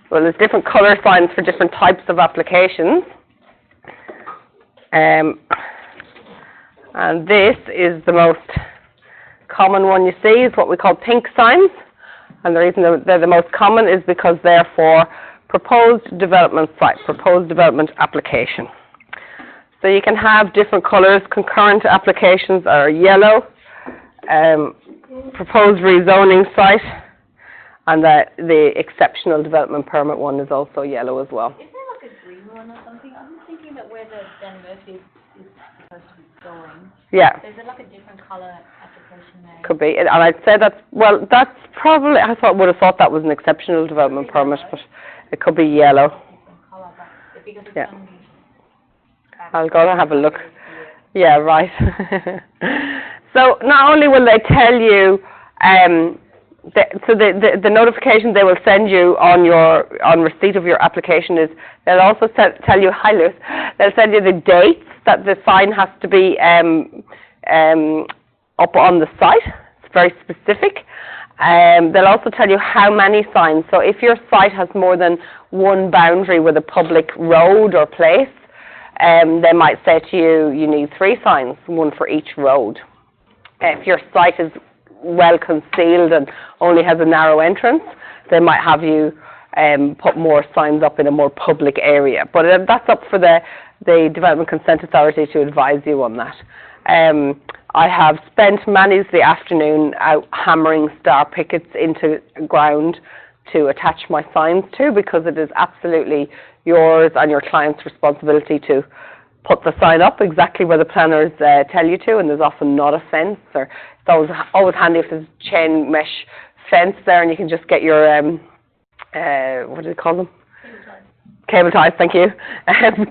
Well, there's different colour signs for different types of applications. And this is the most common one you see, is what we call pink signs. And the reason they're the most common is because they're for proposed development site, proposed development application. So you can have different colours. Concurrent applications are yellow, proposed rezoning site, and the exceptional development permit one is also yellow as well. Is there like a green one or something? I'm just thinking that where the Dan Murphy is supposed to be going. Yeah. Is there like a different colour application there? Could be, and I'd say that's probably, would have thought that was an exceptional development permit, but it could be yellow. Different colour, but because it's Yeah. going to be I'll go and have a look. Yeah, right. So not only will they tell you, the notification they will send you on receipt of your application is, they'll also tell you, hi Lewis, they'll send you the dates that the sign has to be up on the site. It's very specific. They'll also tell you how many signs. So if your site has more than one boundary with a public road or place, they might say to you, you need 3 signs, one for each road. If your site is well concealed and only has a narrow entrance, they might have you put more signs up in a more public area. But that's up for the Development Consent Authority to advise you on that. I have spent many of the afternoon out hammering star pickets into ground to attach my signs to, because it is absolutely yours and your client's responsibility to put the sign up exactly where the planners tell you to, and there's often not a fence, or it's always handy if there's chain mesh fence there and you can just get your, what do you call them? Cable ties, thank you.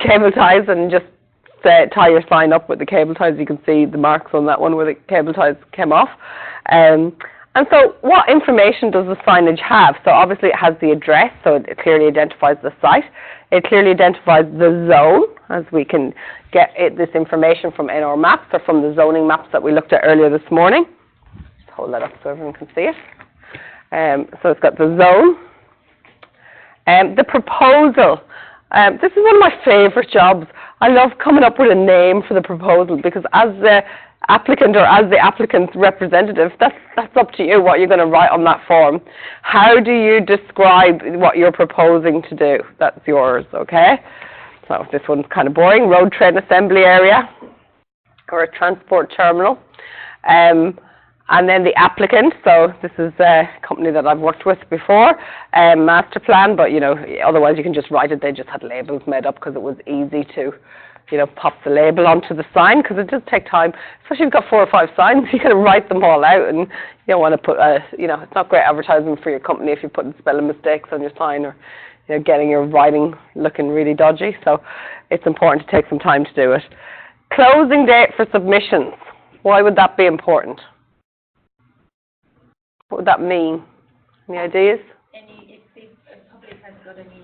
Cable ties, and just tie your sign up with the cable ties. You can see the marks on that one where the cable ties came off. And so what information does the signage have? So obviously it has the address, so it clearly identifies the site. It clearly identifies the zone, as we can get this information from NR Maps or from the zoning maps that we looked at earlier this morning. Just hold that up so everyone can see it. So it's got the zone. The proposal. This is one of my favourite jobs. I love coming up with a name for the proposal, because as the applicant or as the applicant's representative, that's up to you what you're going to write on that form. How do you describe what you're proposing to do? That's yours, okay? So this one's kind of boring. Road train assembly area or a transport terminal. And then the applicant, so this is a company that I've worked with before, master plan, but you know, otherwise you can just write it. They just had labels made up because it was easy to you know, pop the label onto the sign, because it does take time, especially if you've got 4 or 5 signs, you got to write them all out, and you don't want to put you know, it's not great advertising for your company if you're putting spelling mistakes on your sign, or you know, getting your writing looking really dodgy. So it's important to take some time to do it. Closing date for submissions. Why would that be important? What would that mean? Any ideas? If the public has got any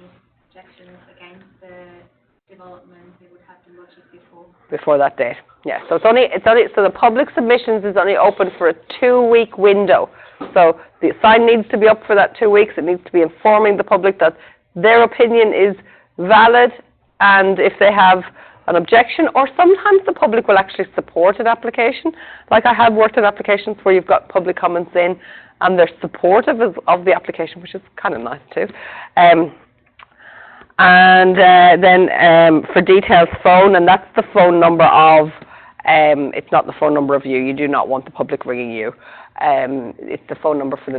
objections against the development, they would have to lodge it before. Before that date, yeah. So so the public submissions is only open for a 2-week window. So the sign needs to be up for that 2 weeks. It needs to be informing the public that their opinion is valid, and if they have an objection, or sometimes the public will actually support an application. Like I have worked in applications where you've got public comments in, and they're supportive of the application, which is kind of nice too. Then for details, phone, and that's the phone number of, it's not the phone number of you. You do not want the public ringing you. It's the phone number for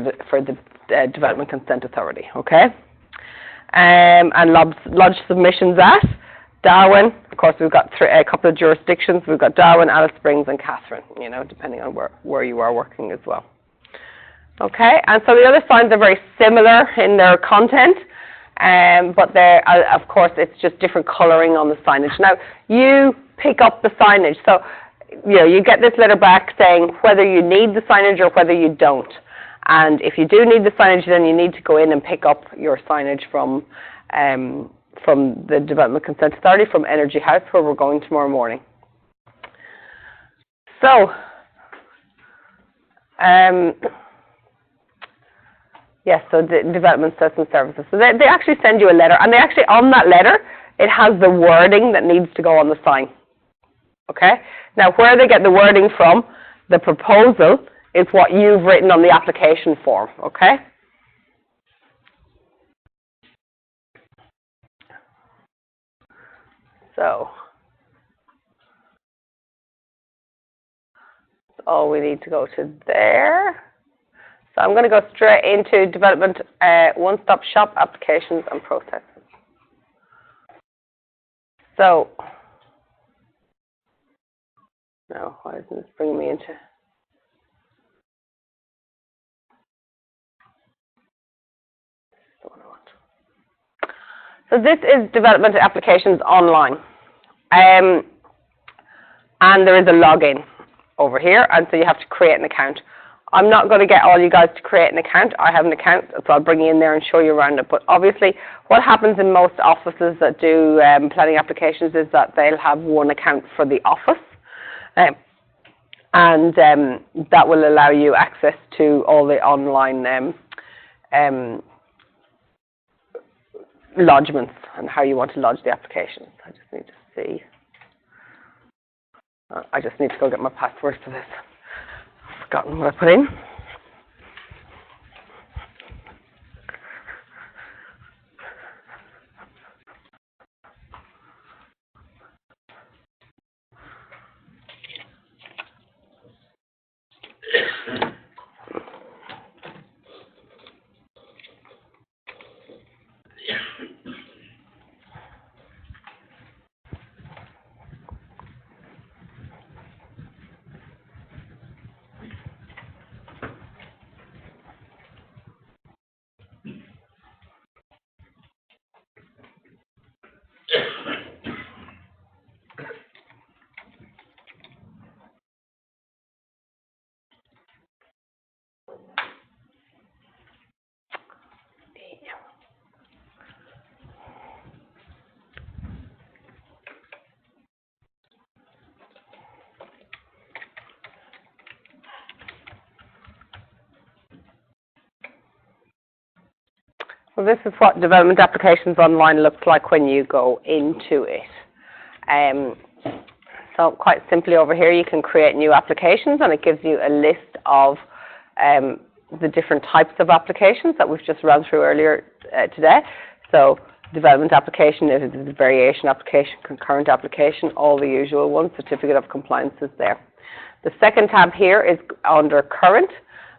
the Development Consent Authority, okay? And lodge submissions at Darwin. Of course, we've got a couple of jurisdictions. We've got Darwin, Alice Springs, and Catherine, you know, depending on where you are working as well. Okay, and so the other signs are very similar in their content, but they're, of course, it's just different colouring on the signage. Now, you pick up the signage, so you know, you get this letter back saying whether you need the signage or whether you don't. And if you do need the signage, then you need to go in and pick up your signage from the Development Consent Authority, from Energy House, where we're going tomorrow morning. So, yes, so the Development Assessment Services. So they actually send you a letter, and they actually, on that letter, it has the wording that needs to go on the sign. Okay? Now, where they get the wording from, the proposal, is what you've written on the application form. Okay? So, that's all we need to go to there. So I'm going to go straight into development, one-stop shop applications and processes. So, now why isn't this bringing me into? So this is development applications online, and there is a login over here, and so you have to create an account. I'm not going to get all you guys to create an account. I have an account, so I'll bring you in there and show you around it. But obviously, what happens in most offices that do planning applications is that they'll have one account for the office, and that will allow you access to all the online lodgements and how you want to lodge the applications. I just need to see. I just need to go get my password for this. I've forgotten what I put in. Well, this is what Development Applications Online looks like when you go into it. So quite simply over here, you can create new applications, and it gives you a list of the different types of applications that we've just run through earlier today. So development application, if it's a variation application, concurrent application, all the usual ones, certificate of compliance is there. The second tab here is under current,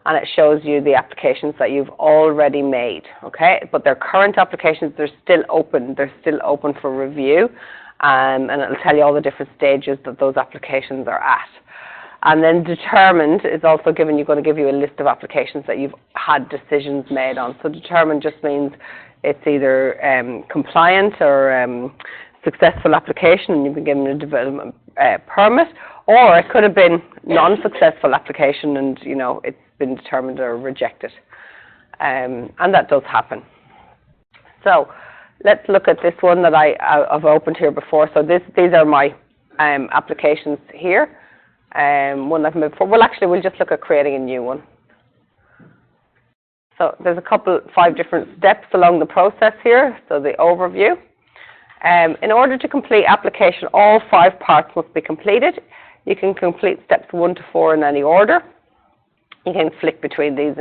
and it shows you the applications that you've already made, okay? But they're current applications, they're still open for review, and it'll tell you all the different stages that those applications are at. And then determined is also going to give you a list of applications that you've had decisions made on. So determined just means it's either compliant or successful application and you've been given a development permit, or it could have been non-successful application and, you know, it's been determined or rejected. And that does happen. So let's look at this one that I've opened here before. So these are my applications here. One I've made before. Well, actually, we'll just look at creating a new one. So there's 5 different steps along the process here. So the overview. In order to complete application, all 5 parts must be completed. You can complete steps 1 to 4 in any order. You can flick between these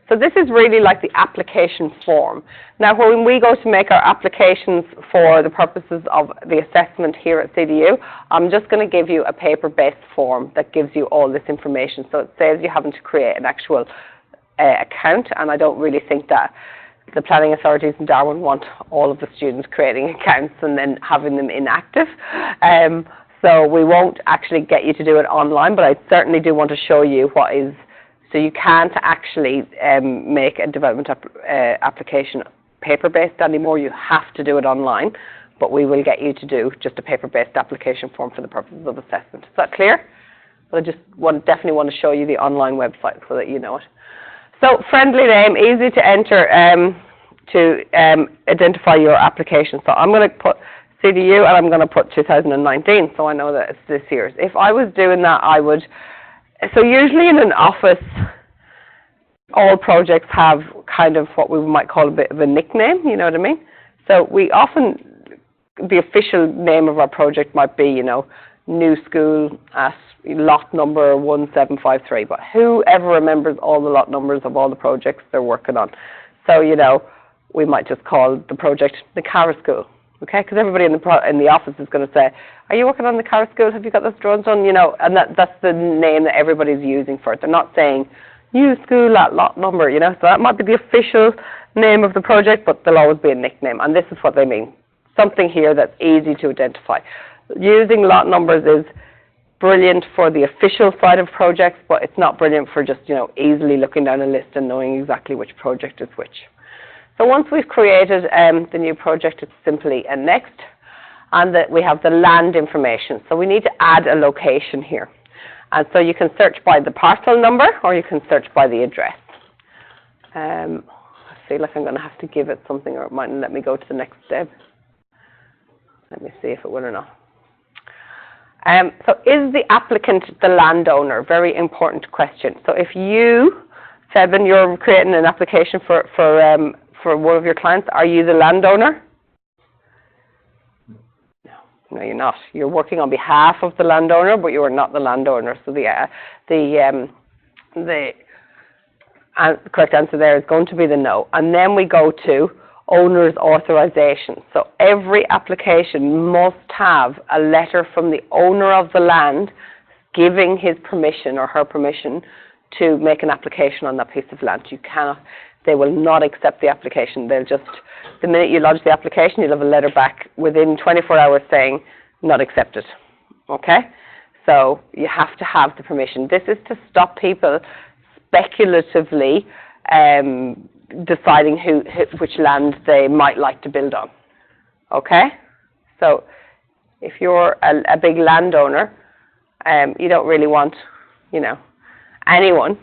so this is really like the application form. Now, when we go to make our applications for the purposes of the assessment here at CDU, I'm just going to give you a paper-based form that gives you all this information. So it saves you having to create an actual account, and I don't really think that the planning authorities in Darwin want all of the students creating accounts and then having them inactive. So we won't actually get you to do it online, but I certainly do want to show you what is. So you can't actually make a development application paper-based anymore. You have to do it online, but we will get you to do just a paper-based application form for the purposes of assessment. Is that clear? But I just definitely want to show you the online website so that you know it. So friendly name, easy to enter to identify your application. So I'm going to put CDU and I'm going to put 2019, so I know that it's this year's. If I was doing that, I would. So usually in an office, all projects have kind of what we might call a bit of a nickname, you know what I mean? So we often, the official name of our project might be, you know, New School at lot number 1753, but whoever remembers all the lot numbers of all the projects they're working on? So, you know, we might just call the project the Cara School. Okay, because everybody in the office is going to say, are you working on the Cara School? Have you got those drawings done? You know, and that's the name that everybody's using for it. They're not saying, New School at lot number, you know. So that might be the official name of the project, but there'll always be a nickname. And this is what they mean. Something here that's easy to identify. Using lot numbers is brilliant for the official side of projects, but it's not brilliant for just, you know, easily looking down a list and knowing exactly which project is which. So once we've created the new project, it's simply a next, and that we have the land information. So we need to add a location here. And so you can search by the parcel number, or you can search by the address. I feel like I'm going to have to give it something, or it mightn't let me go to the next step. Let me see if it will or not. So is the applicant the landowner? Very important question. So if you, Seven, you're creating an application for one of your clients, are you the landowner? No, you're not. You're working on behalf of the landowner, but you are not the landowner. So the correct answer there is going to be the no. And then we go to owner's authorization. So every application must have a letter from the owner of the land giving his permission or her permission to make an application on that piece of land. You cannot. They will not accept the application. They'll just, the minute you lodge the application, you'll have a letter back within 24 hours saying, not accepted. Okay? So you have to have the permission. This is to stop people speculatively deciding which land they might like to build on. Okay? So if you're a big landowner, you don't really want, you know, anyone.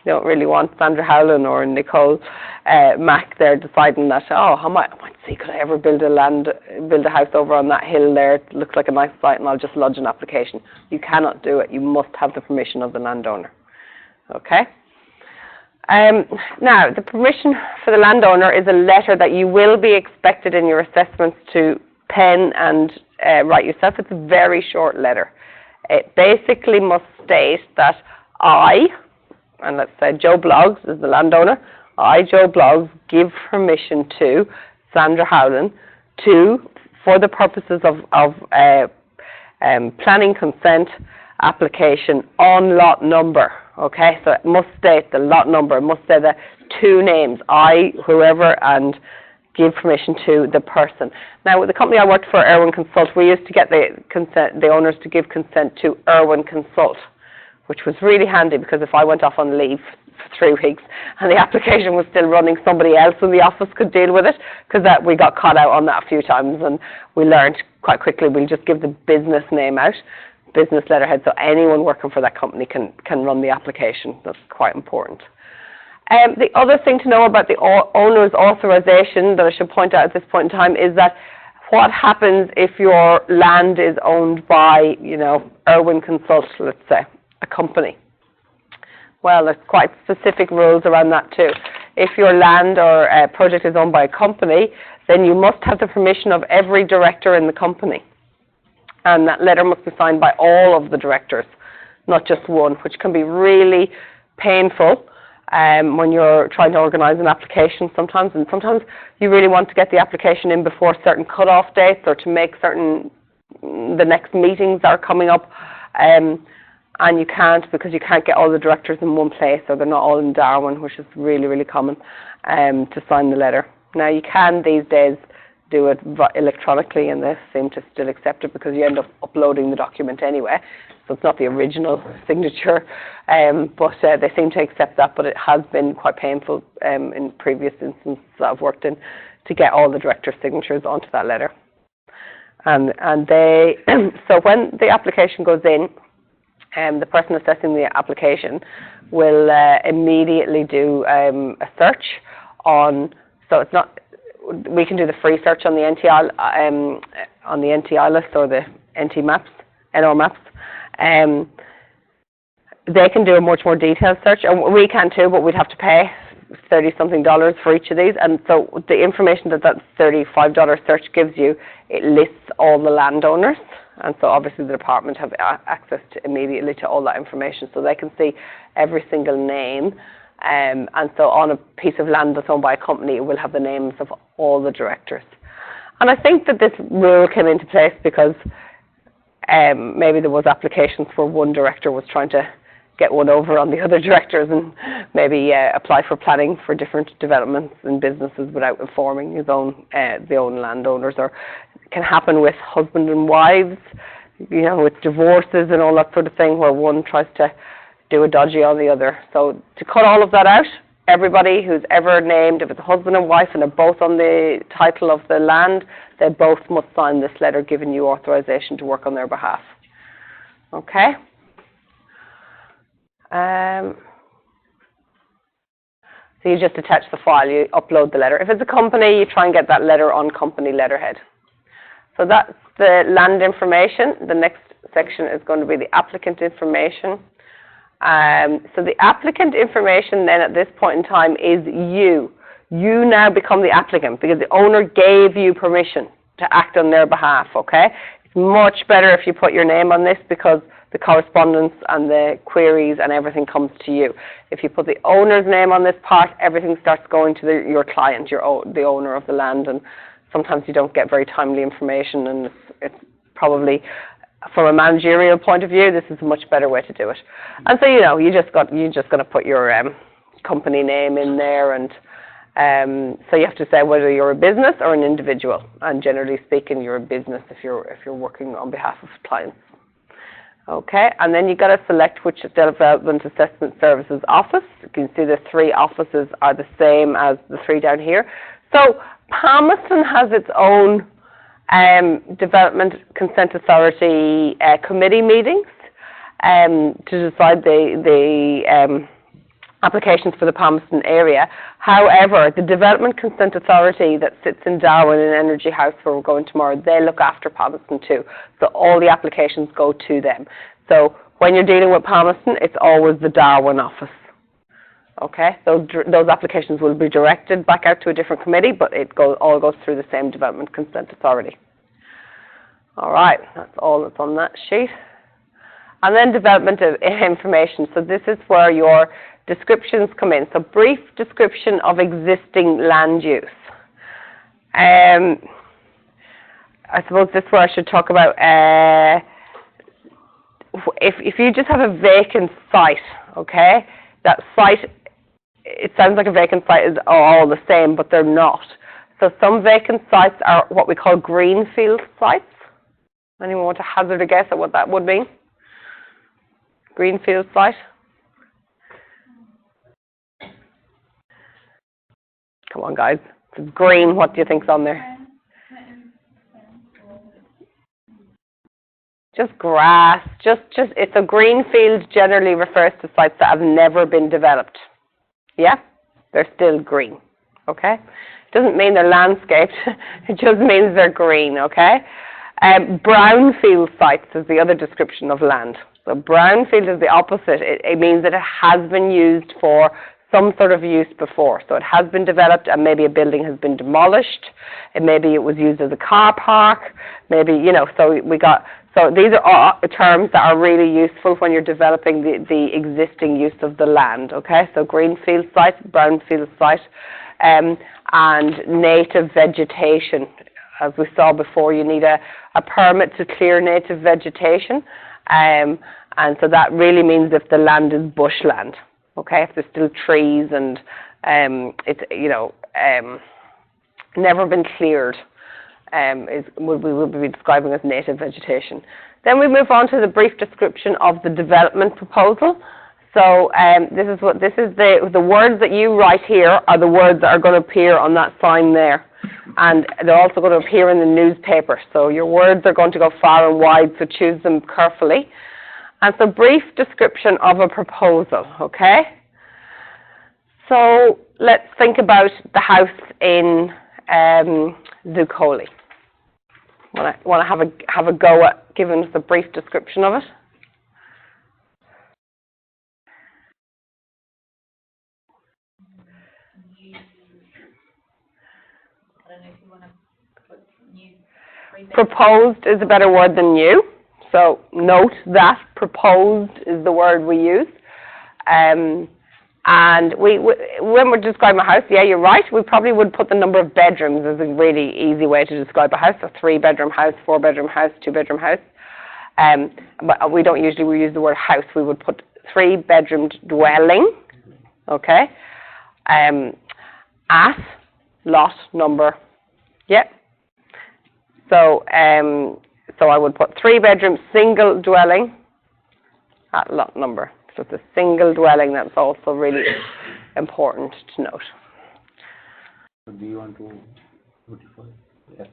You don't really want Sandra Howland or Nicole Mack there deciding that, oh, I might see, could I ever build a house over on that hill there? It looks like a nice site and I'll just lodge an application. You cannot do it. You must have the permission of the landowner. Okay? Now, the permission for the landowner is a letter that you will be expected in your assessments to pen and write yourself. It's a very short letter. It basically must state that I, and let's say Joe Bloggs is the landowner, I, Joe Bloggs, give permission to Sandra Howland for the purposes of planning consent application on lot number. Okay, so it must state the lot number, it must say the two names, I, whoever, and give permission to the person. Now, with the company I worked for, Irwin Consult, we used to get the owners to give consent to Irwin Consult, which was really handy because if I went off on leave for 3 weeks and the application was still running, somebody else in the office could deal with it, because we got caught out on that a few times, and we learned quite quickly we'll just give the business name out, business letterhead, so anyone working for that company can run the application. That's quite important. The other thing to know about the owner's authorization that I should point out at this point in time is that what happens if your land is owned by, Irwin Consult, let's say, a company? Well, there's quite specific rules around that too. If your land or project is owned by a company, then you must have the permission of every director in the company. And that letter must be signed by all of the directors, not just one, which can be really painful when you're trying to organise an application sometimes. And sometimes you really want to get the application in before certain cut-off dates or to make certain, the next meetings are coming up. And you can't, because you can't get all the directors in one place, or they're not all in Darwin, which is really, really common, to sign the letter. Now, you can these days do it electronically, and they seem to still accept it because you end up uploading the document anyway. So it's not the original signature, but they seem to accept that. But it has been quite painful in previous instances that I've worked in to get all the directors' signatures onto that letter. And they, so when the application goes in, the person assessing the application will immediately do a search on. So it's not. We can do the free search on the NTI list or the NR maps. They can do a much more detailed search, and we can too, but we'd have to pay $30-something for each of these. And so the information that $35 search gives you, it lists all the landowners. And so obviously the department have access immediately to all that information, so they can see every single name. And so on a piece of land that's owned by a company, it will have the names of all the directors. And I think that this rule came into place because maybe there was applications where one director was trying to get one over on the other directors and maybe apply for planning for different developments and businesses without informing the own landowners. Or it can happen with husband and wives, with divorces and all that sort of thing, where one tries to do a dodgy on the other. So to cut all of that out, everybody who's ever named, if it's a husband and wife and they're both on the title of the land, they both must sign this letter giving you authorization to work on their behalf. Okay? So you just attach the file, you upload the letter. If it's a company, you try and get that letter on company letterhead. So that's the land information. The next section is going to be the applicant information. So the applicant information then at this point in time is you. You now become the applicant because the owner gave you permission to act on their behalf, okay? It's much better if you put your name on this because the correspondence and the queries and everything comes to you. If you put the owner's name on this part, everything starts going to your client, the owner of the land, and sometimes you don't get very timely information, and it's probably, from a managerial point of view, this is a much better way to do it. And so, you're just going to put your company name in there, and so you have to say whether you're a business or an individual. And generally speaking, you're a business if you're working on behalf of clients. Okay, and then you've got to select which Development Assessment Services office. You can see the 3 offices are the same as the 3 down here. So Palmerston has its own Development Consent Authority committee meetings to decide the applications for the Palmerston area. However, the Development Consent Authority that sits in Darwin in Energy House, where we're going tomorrow, they look after Palmerston too. So all the applications go to them. So when you're dealing with Palmerston, it's always the Darwin office. Okay, so those applications will be directed back out to a different committee, but it all goes through the same Development Consent Authority. All right, that's all that's on that sheet. And then development of information. So this is where your descriptions come in. So brief description of existing land use. I suppose this is where I should talk about if you just have a vacant site, okay, that site, it sounds like a vacant site is all the same, but they're not. So some vacant sites are what we call greenfield sites. Anyone want to hazard a guess at what that would mean? Greenfield site? Come on, guys. It's green. What do you think's on there? Just grass. It's a greenfield generally refers to sites that have never been developed. Yeah? They're still green. Okay? Doesn't mean they're landscaped. It just means they're green. Okay? Brownfield sites is the other description of land. So brownfield is the opposite. It means that it has been used for some sort of use before. So it has been developed and maybe a building has been demolished. And maybe it was used as a car park. Maybe, so these are all terms that are really useful when you're developing the existing use of the land, okay? So greenfield site, brownfield site, and native vegetation. As we saw before, you need a permit to clear native vegetation. And so that really means if the land is bushland, okay? If there's still trees and it's, never been cleared. We will be describing as native vegetation. Then we move on to the brief description of the development proposal. So this is the words that you write here are the words that are going to appear on that sign there, and they're also going to appear in the newspaper. So your words are going to go far and wide, so choose them carefully. And so brief description of a proposal. Okay. So let's think about the house in Zuccoli. Want to have a go at giving us a brief description of it? I don't know if you want to put new. Proposed is a better word than new. So note that proposed is the word we use. And when we're describing a house, yeah, you're right, we probably would put the number of bedrooms as a really easy way to describe a house. A 3-bedroom house, 4-bedroom house, 2-bedroom house. But we don't usually use the word house. We would put 3-bedroomed dwelling, okay? At lot number, yeah. So I would put 3-bedroom single dwelling at lot number. So it's a single dwelling. That's also really important to note. So do you want to notify? Yes,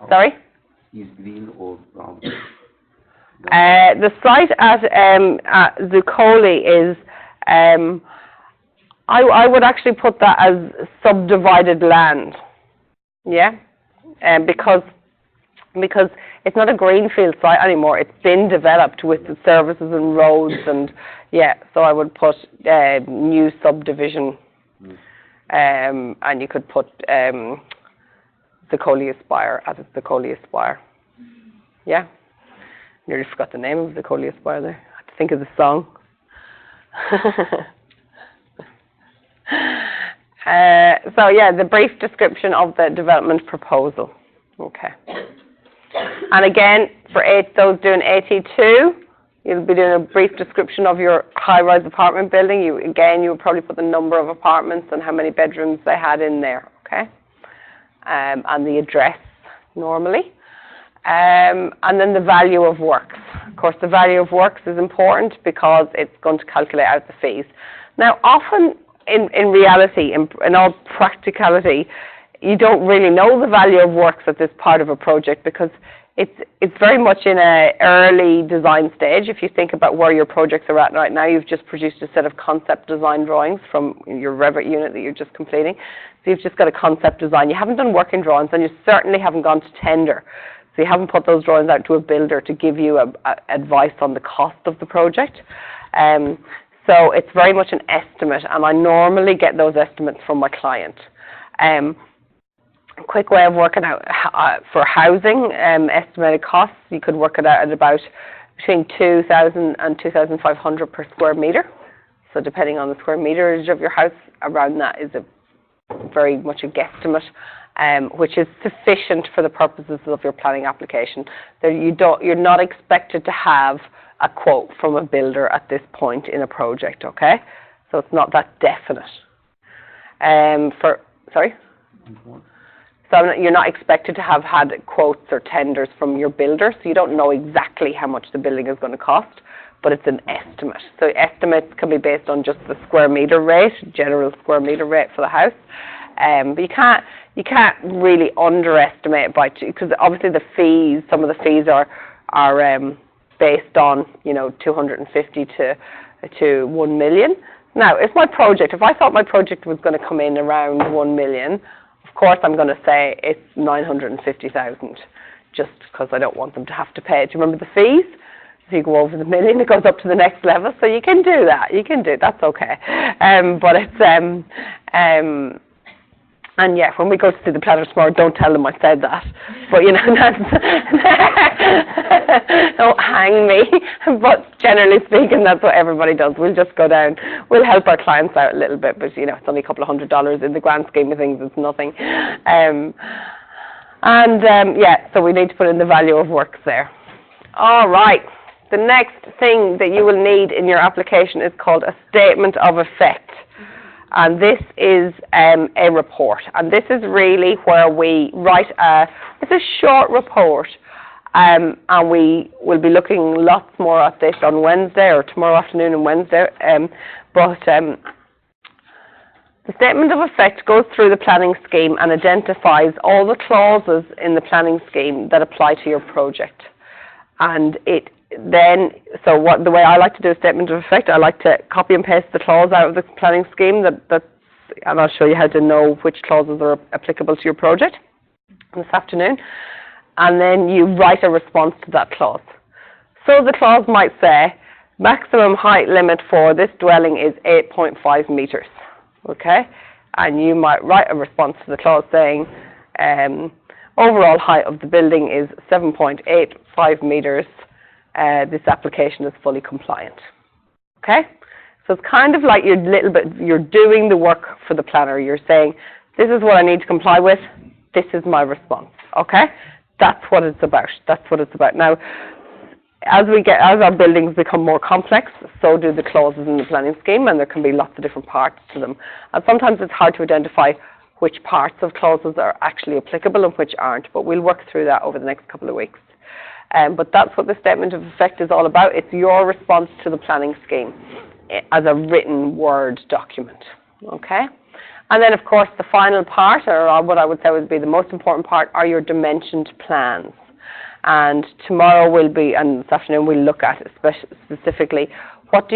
Sorry? Is green or brown? The site at Zuccoli is, I would actually put that as subdivided land. Yeah? Because it's not a greenfield site anymore. It's been developed with the services and roads and, yeah, so I would put new subdivision. And you could put Zuccoli Aspire as it's Zuccoli Aspire. Yeah? Nearly forgot the name of Zuccoli Aspire there. I had to think of the song. So, yeah, the brief description of the development proposal. Okay. And again, for those doing AT2, you'll be doing a brief description of your high-rise apartment building. You will probably put the number of apartments and how many bedrooms they had in there, okay? And the address, normally. And then the value of works. Of course, the value of works is important because it's going to calculate out the fees. Now, often in reality, in all practicality, you don't really know the value of works at this part of a project because it's very much in an early design stage. If you think about where your projects are at right now, you've just produced a set of concept design drawings from your Revit unit that you're just completing. So you've just got a concept design. You haven't done working drawings, and you certainly haven't gone to tender. So you haven't put those drawings out to a builder to give you advice on the cost of the project. So it's very much an estimate, and I normally get those estimates from my client. Quick way of working out for housing, estimated costs, you could work it out at about between 2,000 and 2,500 per square metre. So depending on the square meterage of your house, around that is very much a guesstimate, which is sufficient for the purposes of your planning application. You're not expected to have a quote from a builder at this point in a project, okay? So it's not that definite. Sorry? So you're not expected to have had quotes or tenders from your builder, so you don't know exactly how much the building is going to cost, but it's an estimate. So estimates can be based on just the square metre rate, general square metre rate for the house. But you can't really underestimate by, because obviously the fees, some of the fees are based on, 250 to 1 million. Now, if I thought my project was going to come in around 1 million, of course I'm going to say it's 950,000, just because I don't want them to have to pay it. Do you remember the fees? If you go over the million, it goes up to the next level. So you can do that. That's okay. But it's and yeah, when we go to see the planner tomorrow, don't tell them I said that. But that's don't hang me. But generally speaking, that's what everybody does. We'll just go down. We'll help our clients out a little bit, but it's only a couple of $100 in the grand scheme of things. It's nothing. So we need to put in the value of works there. All right. The next thing that you will need in your application is called a statement of effect. And this is a report. And this is really where we write it's a short report. And we will be looking lots more at this on Wednesday or tomorrow afternoon and Wednesday. The statement of effect goes through the planning scheme and identifies all the clauses in the planning scheme that apply to your project. And the way I like to do a statement of effect, I like to copy and paste the clause out of the planning scheme, and I'll show you how to know which clauses are applicable to your project this afternoon. And then you write a response to that clause. So the clause might say, maximum height limit for this dwelling is 8.5 metres, okay? And you might write a response to the clause saying, overall height of the building is 7.85 metres. This application is fully compliant. Okay? So it's kind of like you're doing the work for the planner. You're saying, this is what I need to comply with. This is my response. Okay? That's what it's about. Now, as our buildings become more complex, so do the clauses in the planning scheme, and there can be lots of different parts to them. And sometimes it's hard to identify which parts of clauses are actually applicable and which aren't, but we'll work through that over the next couple of weeks. But that's what the statement of effect is all about. It's your response to the planning scheme as a written Word document. Okay? And then, of course, the final part, or what I would say would be the most important part, are your dimensioned plans. And tomorrow and this afternoon we'll look at specifically what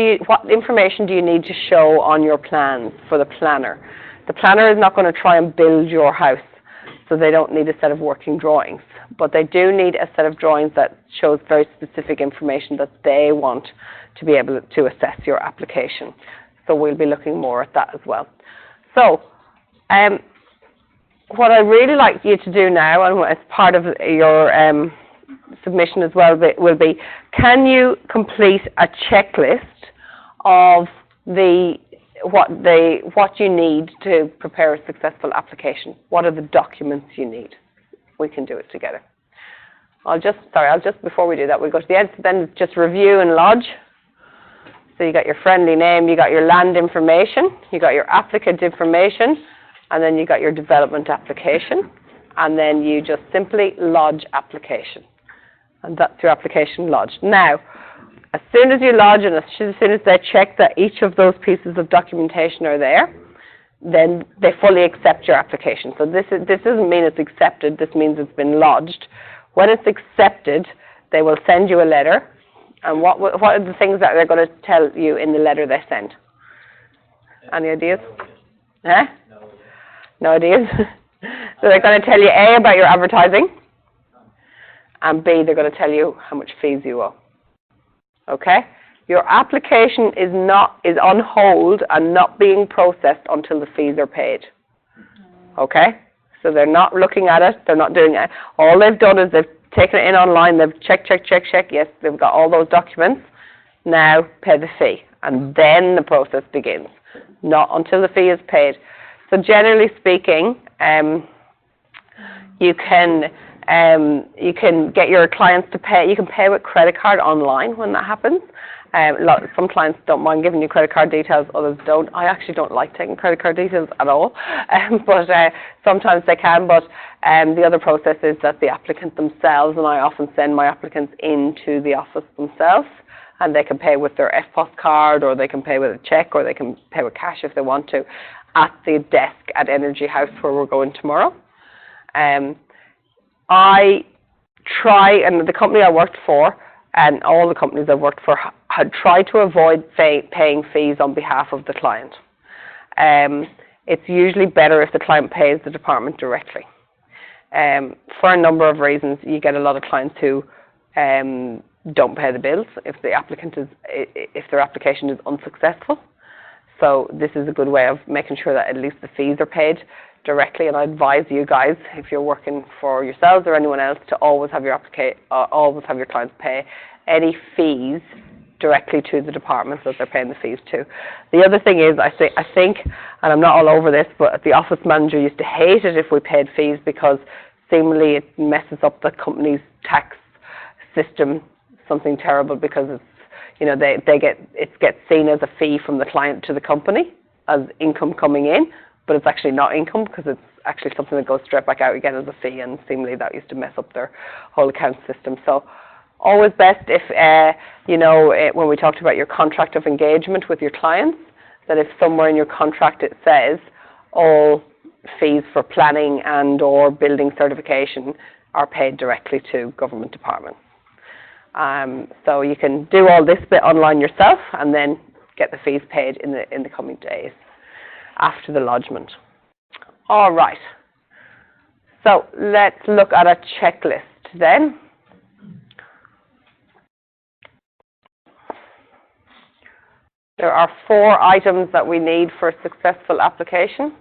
information do you need to show on your plans for the planner. The planner is not going to try and build your house, so they don't need a set of working drawings. But they do need a set of drawings that shows very specific information that they want to be able to assess your application. So we'll be looking more at that as well. So what I really like you to do now, and as part of your submission as well, will be, can you complete a checklist of what you need to prepare a successful application? What are the documents you need? We can do it together. Before we do that, we'll go to the end, then just review and lodge. So you got your friendly name, you got your land information, you got your applicant information, and then you got your development application, and then you just simply lodge application. And that's your application lodged. Now, as soon as you lodge and as soon as they check that each of those pieces of documentation are there, then they fully accept your application. So this doesn't mean it's accepted, this means it's been lodged. When it's accepted, they will send you a letter. And what are the things that they're going to tell you in the letter they send? Any ideas? Huh? No ideas? So they're going to tell you A, about your advertising, and B, they're going to tell you how much fees you owe. Okay? Your application is on hold and not being processed until the fees are paid. Okay? So they're not looking at it, they're not doing it. All they've done is they've taken it in online, they've check. Yes, they've got all those documents. Now pay the fee. And then the process begins. Not until the fee is paid. So generally speaking, you can get your clients to pay. You can pay with credit card online when that happens. Some clients don't mind giving you credit card details, others don't. I actually don't like taking credit card details at all, but sometimes they can. But the other process is that the applicant themselves, and I often send my applicants into the office themselves, and they can pay with their FPOS card, or they can pay with a cheque, or they can pay with cash if they want to, at the desk at Energy House where we're going tomorrow. I try, and the company I worked for, and all the companies I've worked for, had tried to avoid paying fees on behalf of the client. It's usually better if the client pays the department directly. For a number of reasons, you get a lot of clients who don't pay the bills if their application is unsuccessful. So this is a good way of making sure that at least the fees are paid directly. And I advise you guys, if you're working for yourselves or anyone else, to always have your clients pay any fees directly to the departments that they're paying the fees to. The other thing is, I think, and I'm not all over this, but the office manager used to hate it if we paid fees, because seemingly it messes up the company's tax system, something terrible, because it's, you know, it gets seen as a fee from the client to the company as income coming in, but it's actually not income, because it's actually something that goes straight back out again as a fee, and seemingly that used to mess up their whole account system. So always best if, when we talked about your contract of engagement with your clients, that if somewhere in your contract it says all fees for planning and or building certification are paid directly to government departments. So you can do all this bit online yourself and then get the fees paid in the coming days after the lodgement. All right. So let's look at a checklist then. There are 4 items that we need for a successful application.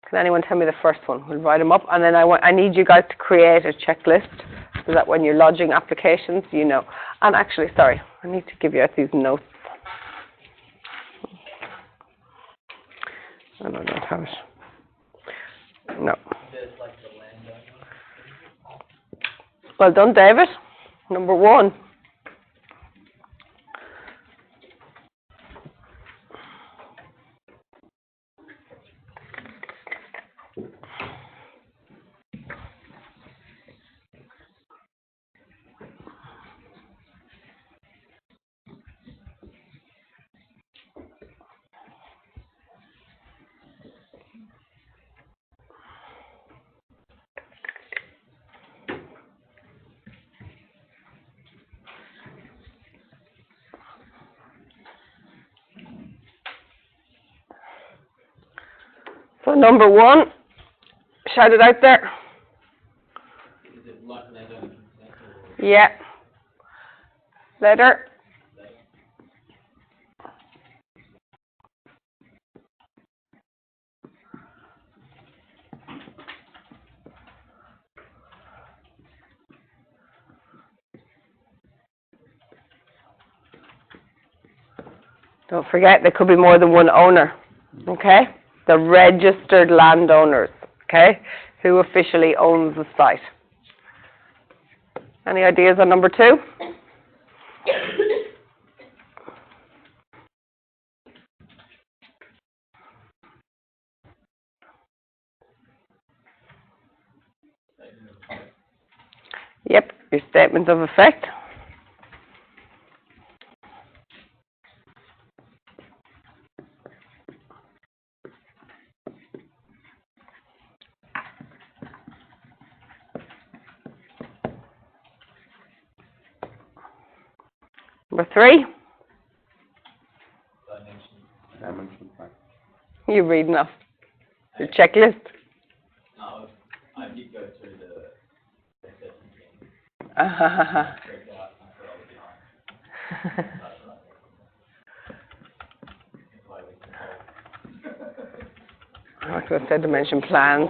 Can anyone tell me the first one? We'll write them up, and then I need you guys to create a checklist so that when you're lodging applications, you know. And actually, sorry, I need to give you out these notes. I don't have it. No. Well done, David. Number 1. So number 1, shout it out there. Is it like letter consent or? Yeah. Letter. Don't forget, there could be more than one owner, okay? The registered landowners, okay, who officially owns the site. Any ideas on number 2? Yep, your statement of effect. Number 3. Dimension plan. You reading off your checklist. No, I did go through the assessment thing. Freaked out and I thought I was behind. I was going to say dimension plans.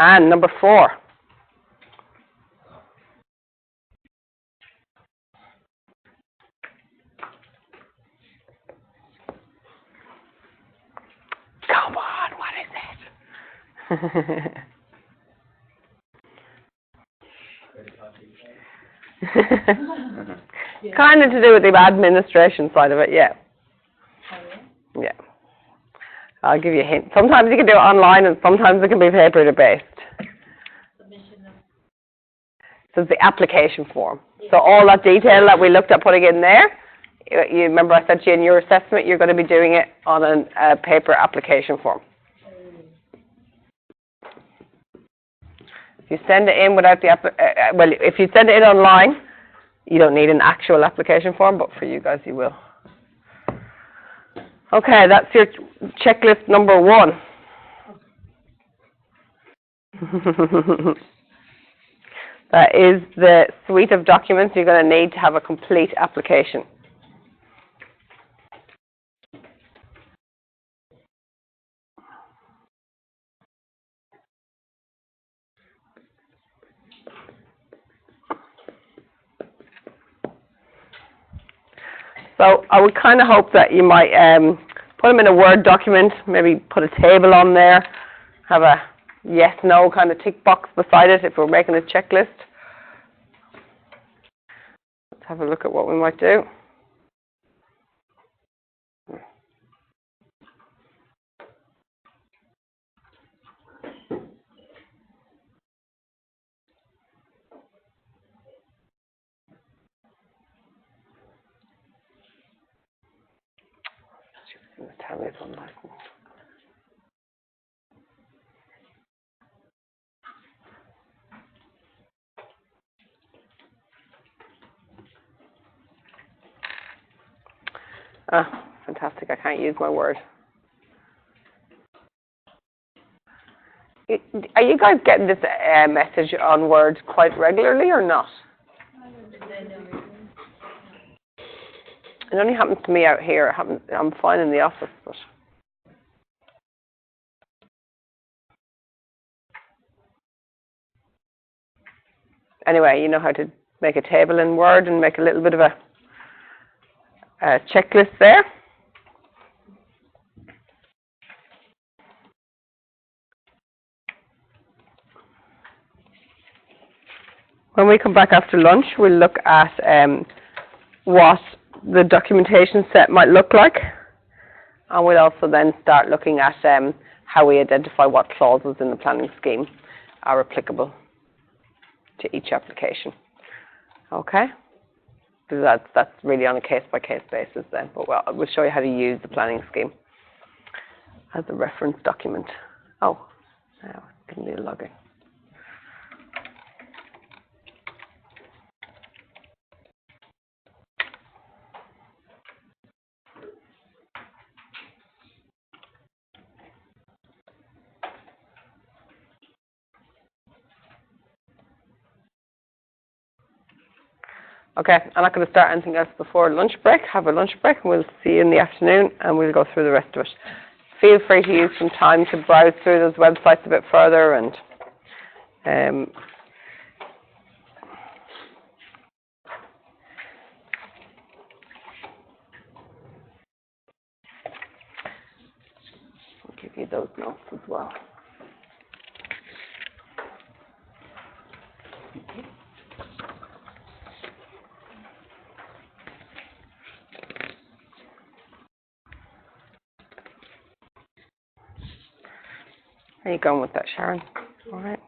And number 4. Come on, what is it? Kind of to do with the administration side of it, yeah. Yeah. I'll give you a hint. Sometimes you can do it online and sometimes it can be paper-based. So it's the application form. So all that detail that we looked at putting in there, you remember I said to you in your assessment, you're going to be doing it on a paper application form. If you send it in without the if you send it in online, you don't need an actual application form, but for you guys, you will. Okay, that's your checklist number 1. That is the suite of documents you're going to need to have a complete application. So I would kind of hope that you might put them in a Word document, maybe put a table on there, have a yes, no kind of tick box beside it if we're making a checklist. Let's have a look at what we might do. Tell me it's unlicensed. Ah, fantastic. I can't use my Word. Are you guys getting this message on Word quite regularly or not? It only happens to me out here. I'm fine in the office, but... Anyway, you know how to make a table in Word and make a little bit of a checklist there. When we come back after lunch, we'll look at what the documentation set might look like. And we'll also then start looking at how we identify what clauses in the planning scheme are applicable to each application. Okay? Because that's really on a case-by-case basis then. But we'll show you how to use the planning scheme as a reference document. Oh, now I can do logging. Okay, I'm not going to start anything else before lunch break. Have a lunch break, and we'll see you in the afternoon, and we'll go through the rest of it. Feel free to use some time to browse through those websites a bit further, and I'll give you those notes as well. How are you going with that, Sharon? All right.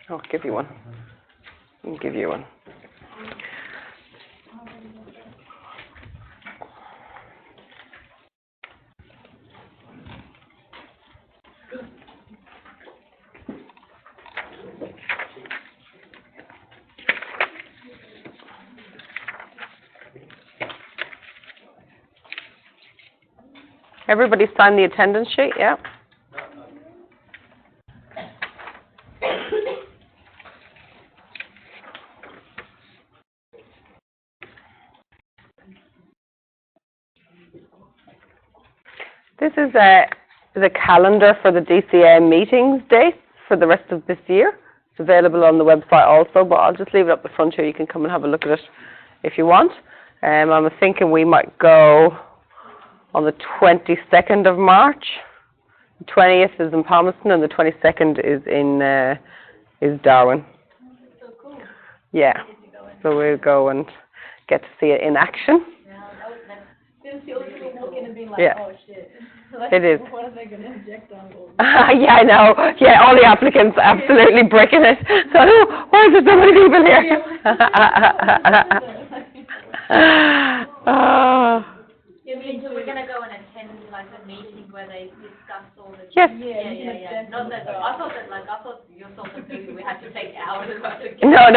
I'll give you one. I'll give you one. Everybody signed the attendance sheet, yeah? This is the calendar for the DCA meetings dates for the rest of this year. It's available on the website also, but I'll just leave it up the front here. You can come and have a look at it if you want. I'm thinking we might go on the 22nd of March. The 20th is in Palmerston and the 22nd is Darwin. So cool. Yeah, so we'll go and get to see it in action. Didn't see all the people walk in and be like, Yeah. oh shit. Like, It is. what are they going to inject on board? Yeah, I know. Yeah, all the applicants absolutely bricking it. So, why is there so many people here? Oh. You mean, so we're going to go and attend like a meeting where they discuss all the... Yes. Yeah. Not that, I thought your sort of thing, we had to take hours to get... No.